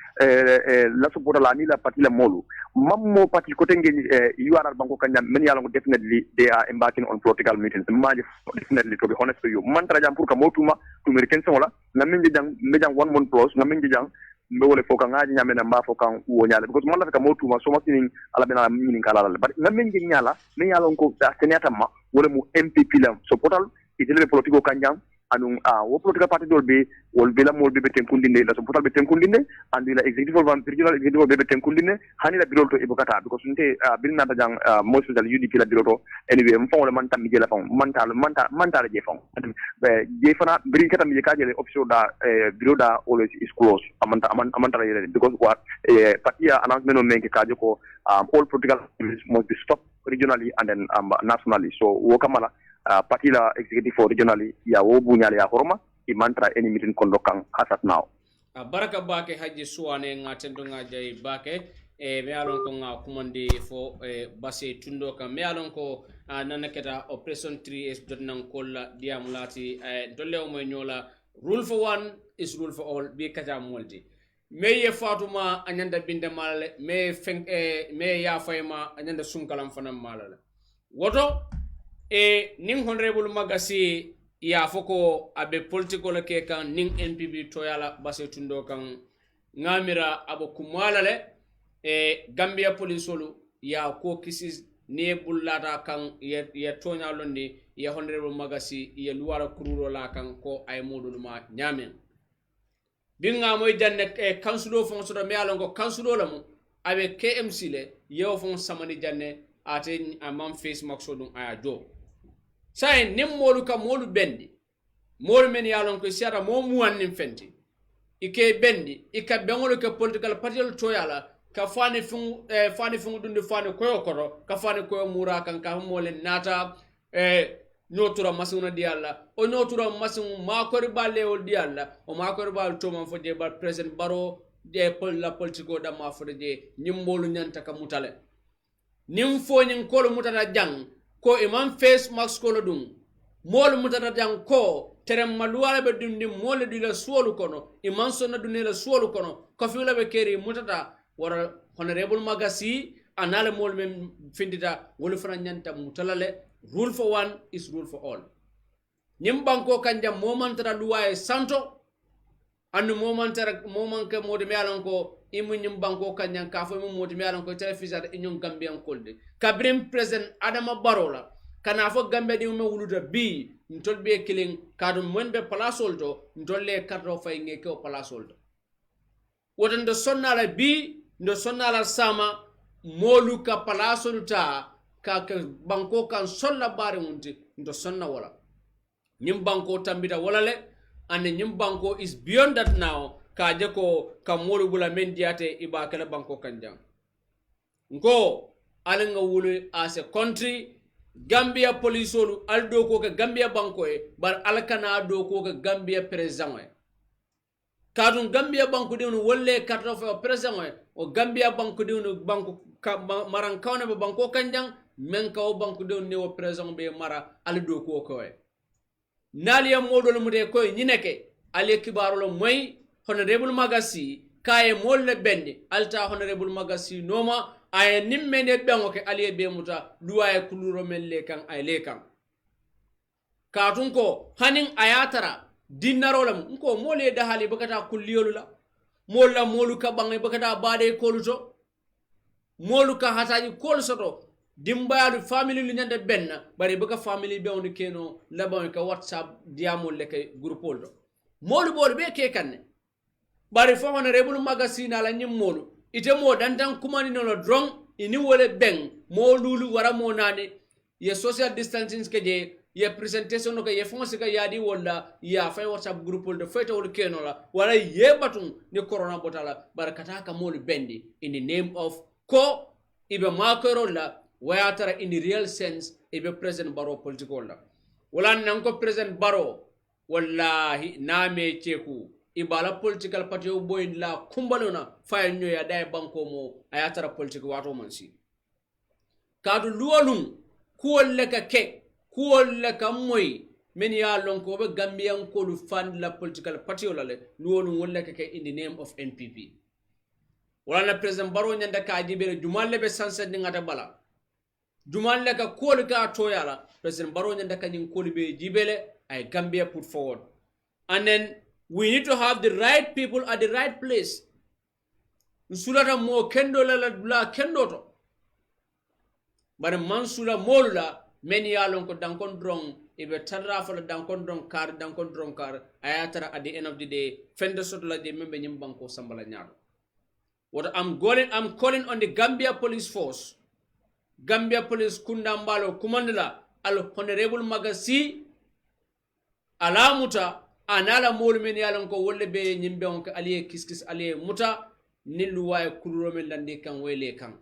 la support la ni la parti la molu mammo parti ko tenge URR banko kanya men yalla definitely they are embarking on political meetings definitely to be honest with you man tra jam pour ka motuma to american wala na men jang 1 month plus na men jang mbe wole foka ngaji nyame na mba foka uwo nyala because man la ka motu ma so ma sinin ala bena minin kala la but ngamen ngi nyala me yala ko senata ma wole mu MPP la so portal itele politiko kanjang anu wo political party dol be wol be la mol be tenkundinde la so portal be tenkundinde andi la executive van regional executive be tenkundinde hani la birol to ibokata because nte bilna ta jang most of the UDP la birol to anyway mfon wala man tam je la fon mantal je fon be je fana birin kata mi ka jele option da birol da always is close amanta yele because what party announcement no menke ka ko all political must be stopped regionally and then nationally so wo kamala party la executive for regionally ya wo bunyale ya horma I mantra any meeting kondokan asat now baraka bake haji suwane ngatendo ngajay bake me alon ko nga kumandi fo base tundo kam me alon ko nanaketa operation 3s jotnan kolla diamulati dolle mo nyola rule for one is rule for all be kata molti me ye fatuma anyanda binde mal me ya fayma anyanda sunkalam fanam malala woto ning honorable magasi ya foko abe political ke kan ning NPP to yala base tundo kan ngamira abo kumala le Gambia polisolu ya ko kisis ne bullata kan ya tonya londi ya honorable magasi ya luwara kururo la kan ko ay modul ma nyamen binga moy janne councilo fon so do me alon ko councilo lamu abe KMC le yo fon samani janne ate amam face maksudum aya do say nim molu ka molu bendi molu men yalon ko siara mo muwannim fenti ike bendi ika bengolo ke political party to yala ka fani fungu dundi fani koyo koro ka fani koyo mura kan ka molen nata notura masuna di alla o notura masun makori balle ol di alla o makori bal to man fode bal president baro de la politico da ma fode nyimbolu nyanta ka mutale nim fo nyin ko mutata jang ko imam face mask ko dum mol mutata jang ko terem maluwala be dundi mol di la suolu kono imam sonna dunne la suolu kono ko fiula be keri mutata wara honorable magasi anale mol men findita wolu fana nyanta mutalale rule for one is rule for all nyim banko kanja momantara luwaye santo andu momanke modi mealan ko imu nyim banko kanja ka fo modi mealan ko telefisat inyon gambian kolde kabrim president adama barola kana fo gambe di me wuluda bi ntol be killing kadum monbe palasol to ntolle kadro fay ngeke o palasol to wodan do sonnala bi ndo sonnala sama molu ka palasol ta ka banko kan solla bare wonti ndo sonna wala nyim banko tambita wala le and nyim banko is beyond that now ka je ko ka molu bula men diate iba kala banko kanjang ngo alanga wulu as a country Gambia polisolu aldo ko ka Gambia banko e bar alkana do ko ka Gambia president e kadun Gambia banko de no wolle karto fa president e o Gambia banko de no banko maran kawne be banko kanjang men ka o banko de no president be mara aldo ko e naliya modol mude ko nyineke ale kibarolo moy honorable magasi kaye molle bendi alta honorable magasi noma ay nimmene bengo ke aliye be muta duwaye kuluro melle kan ay le kan katun ko hanin ayatara dinnarolam ko mole da hali bakata kulliyolu la molla molu ka bangi bakata bade koluto molu ka hataji kolsoto dimbayalu family lu nyande benna bari baka family be on keno laban ka whatsapp diamol le kay groupol do molu bol be ke kanne bari fo honorable magazine ala nyim molu ite mo dantan kumani no drong ini wole beng mo lulu wara mo nane ye social distancing ke je ye presentation no ke ye fonse ka yadi wala ya fay whatsapp group de fete wol keno la wala ye batun ni corona botala barakata ka molu bendi in the name of ko ibe makoro la wayatara in the real sense ibe president baro political la wala nanko president baro wallahi name cheku ibala political party o boy la kumbalona fay nyoya day banko mo ayatara politique wato mansi kadu luwalum kuwolle ka ke kuwolle ka moy men ya lonko be gambian ko lu fund la political party o lale luwalum wolle ka ke in the name of NPP wala na president baro nyanda ka jibere jumalle be sanse ngata bala jumalle ka kuwol ka toyala president baro nyanda ka nyin ko be jibele ay Gambia put forward and then we need to have the right people at the right place. Nsulata mo kendo la kendo to. Bare mansula molla men yalon ko dankon drong ibe tarra fa dankon drong kar ayatara at the end of the day fende sot la de membe nyim banko sambala nyaado. What I'm calling on the Gambia Police Force. Gambia Police kundambalo kumandala al honorable magasi alamuta anala molu men yalan ko wolle be nyimbe on ka aliye kiskis aliye muta nilu way kuluro men lande kan wele kan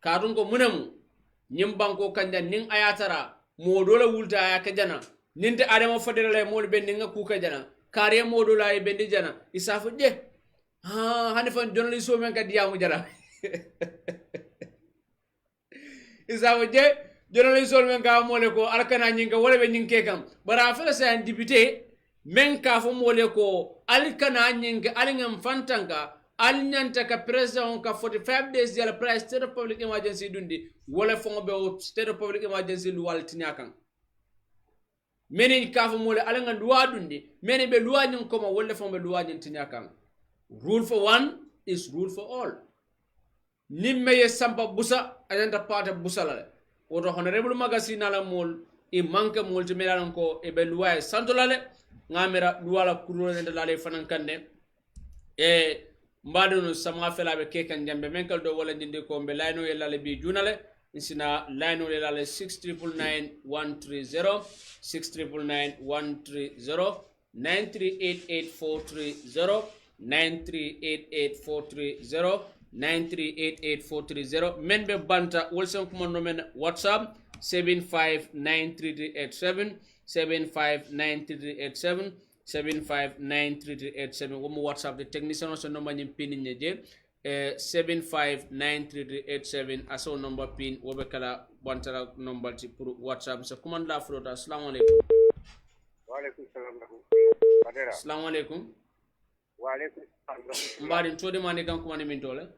kadun ko munam nyimban ko kanja nin ayatara modola wulta ya ka jana ninte adama fadere molu be ninga ku ka jana kare modola e bendi jana isafu je ha hanifan journalist o men ka diamu jara isafu je journalist ol men ka mole ko alkana nyinga wala be nyinke kam bara fela sa député men ka fo mole ko alkana nyinga alingam fantanga alnyanta ka president ka 45 days ya price state of public emergency dundi wala fo be state of public emergency lu waltinya kan menen ka fo mole alanga luwa dundi menen be luwa nyin ko ma wala fo be luwa nyin tinya kan rule for one is rule for all nimme ye sampa busa ayanda pata busa la woto honorable magazine ala mol e manke mol te melan ko e be luwa e santolale ngamira luwala kurole de lale fanan kande e mbadunu sama fela be kekan jambe menkal do wala ndinde ko be layno e lale bi junale insina layno e lale 6999130 6999130 9388430 9388430 9388430 men be banta wolsen kumando men WhatsApp 759387 759387 759387 womo WhatsApp the technician also number nyim pin nyeje 759387 aso number pin wobe kala bantara number ti pour WhatsApp so commande la flota. Assalamu alaikum. Wa alaikum salam. Assalamu alaikum. Wa alaikum salam. Mbari tode mani kan kuma ni min tole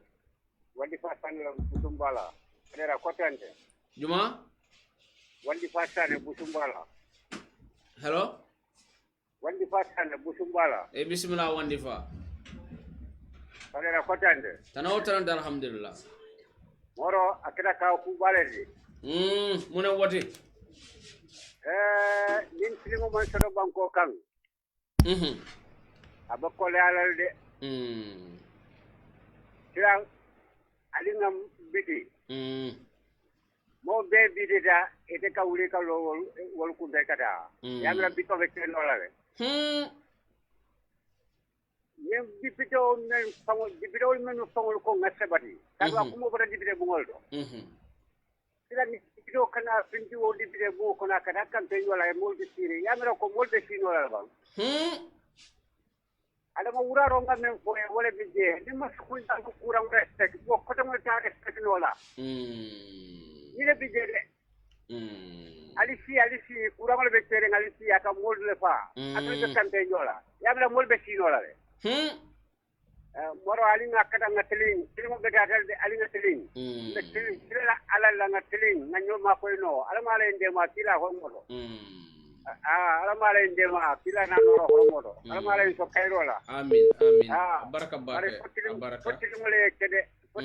wandi fasane busumbala adera kotante juma wandi fasane busumbala hello wandi fasane busumbala e bismillah wandi fa adera kotante tanaw tan alhamdulillah moro akira ka ku baledi muna woti din filimo man sodo banko kan abakole alalde kira alingam biti mo be biti da ete ka wuli ka lo wol ku be kada yamra bito be ken wala be ñem député o men fango député o men fango ko ngasabati kaga ko mo bara député bu ngol do sila ni député o kana finti o député bu ko na kana kan te yola e molde sire ya mera ko molde sino la ba ala ma wuraro ngam men ko e wala bi je ni ma ko tan ko kuram respect ko ko tan ta respect no la ni le bi je de alisi kuram le be tere alisi aka molde le fa aka kan te yola ya mera molde sino la le moro alinga kata ngateling tilmo bedatal de alinga teling teling tila ala la ngateling nanyo ma ko no ala mala inde ma tila ho modo ala mala inde ma tila na no ho modo ala mala so kairo la amin baraka baraka baraka tilmo le kede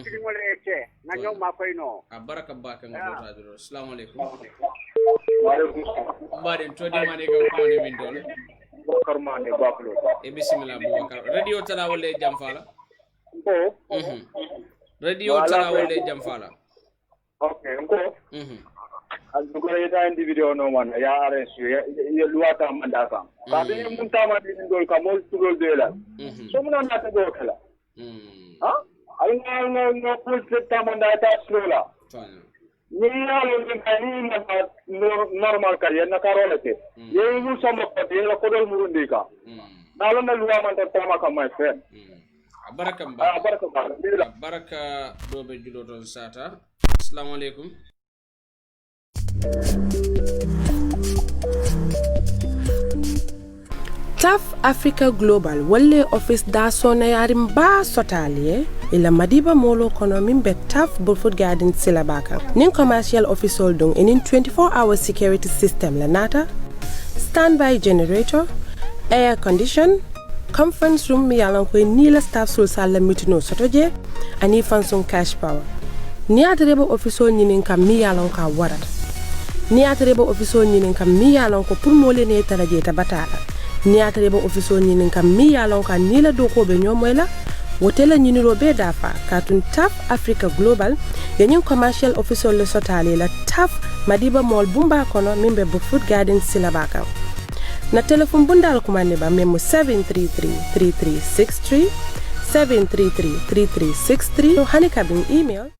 tilmo le ke nanyo ma ko no baraka baraka ngado radio assalamu alaikum wa alaikum assalam baden to di mane ko ko ne min dole Bokar Mane Bakulo e bismillah Boubacar radio tala wala jam fala radio tala wala jam fala okay ko ko yeta indi video no man ya arrange ya luata manda ka ka be mun ta ma din dol ka mol tudol de la so mun na ta do kala ha ay no pul ta manda ta slola ni yalo ni kani na normal ka ya na karolete ye mu sama ko de la ko dol murundi ka dalo na luwa man ta ma ka my friend baraka do be julo don sata assalamu alaikum TAF Africa Global walle office da sona yarim ba sotaliye ila madiba molo kono mimbe TAF Burfoot Garden silabaka nin commercial office holding in 24-hour security system la nata standby generator air condition conference room mi yalan ko ni la staff sul sala mitino sotoje ani fansung cash power ni atrebo office nyinin kam mi yalan ka warata ni atrebo office nyinin kam mi yalan ko pour mo lene taraje ta batala ni atrebo office nyinin kam mi yalan ka ni la doko be nyomoyla wotela nyiniro be dafa katun TAF Africa Global yanyin commercial officer le sotale la TAF Madiba Mall Bumba kono mimbe Burfoot Garden silabaka na telephone bundal kumane ba memo 733-3363 733-3363 hani kabin email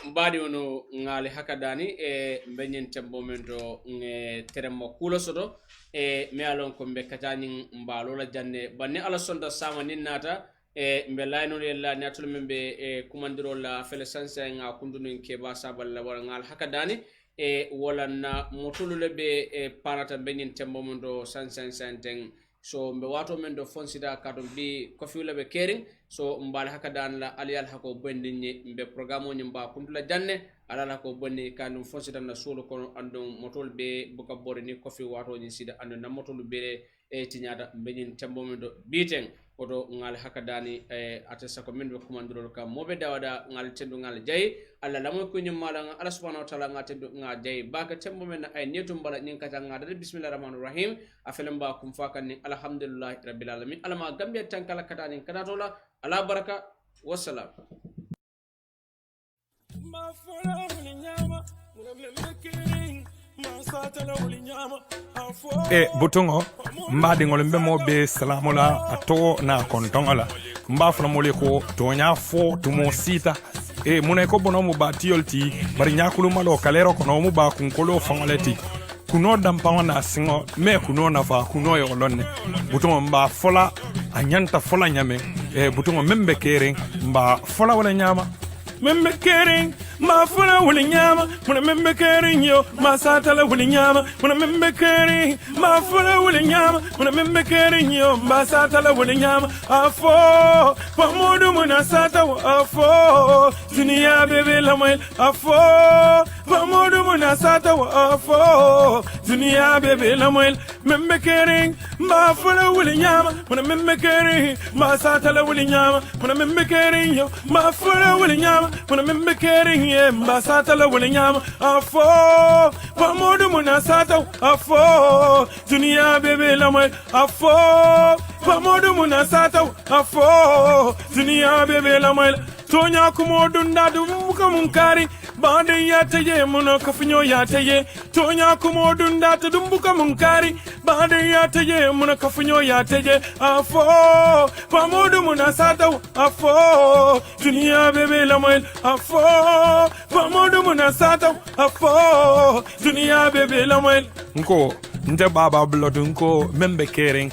mbadi ono ngali hakadani e benyen tembo mendo nge teremo kulo sodo e me alon ko be katani mbalo la janne banne ala sonda sama nin nata e mbe layno la natul membe e kumandiro la fele sansa nga kundunu ke ba sabal la wala ngal hakadani e wala na motulu lebe e panata benyen tembo mendo sansa santeng so mbe wato men do fonsida kadum bi ko fi lebe kering so mbal hakadan la aliyal hako bondinye mbe programme ni mba kundula janne ala ko bonni kanum fonsida na solo ko andum motol be buka bore ni ko fi wato ni sida andum na motol be e tinyada benyen tembo men do biten odo ngal hakadani e atesa ko min be komandiro ka mobe dawada ngal tendu ngal jay alla lamoy ko nyum mala Allah subhanahu wa ta'ala ngatendu nga jay baka tembo men ay netum bala nin kata ngada bismillahir rahmanir rahim afelem ba kum fakan ni alhamdulillah rabbil alamin alama gambia tankala kata ni kata tola ala baraka wassalam e butungo mbadi ngol mbemo be salamola ato na kontongola mba fala mole ko tonya fo tumo sita e munay ko bono mu batiolti bari nyakulu malo kalero kono mu ba kunkolo fangoleti kuno dampa na singo me kuno na fa kuno yo lonne butungo mba fola anyanta fola nyame e butungo membe kering mba fola wala nyama membe kering ma fula wuli nyama muna membe kering yo ma satala wuli nyama muna membe kering ma fula wuli nyama muna membe kering yo ma satala wuli nyama afo pamodu muna sata afo dunia bebe lamel afo pamodu muna sata afo dunia bebe lamel membe kering ma fula wuli nyama muna membe kering ma satala wuli nyama muna membe kering yo ma fula wuli nyama muna membe kering mbasata la wala nyama afo pamodu munasata afo dunia bebe la mwe afo pamodu munasata afo dunia bebe la mwe tonya kumodu ndadu muka munkari bade yataye muno kafinyo yataye tonya kumo dunda ta dumbuka munkari bade yataye muno kafinyo yataye afo pamodu muna sata afo dunia bebe lamoel afo pamodu muna sata afo dunia bebe lamoel nko nte baba blood nko membe kering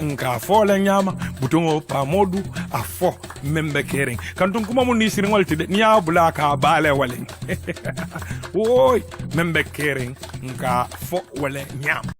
nka fo la nyama butongo pamodu afo membe kering kantum kuma mun ni siringol tide nya bula ka bale walen oy membe kering nka fo wala nyama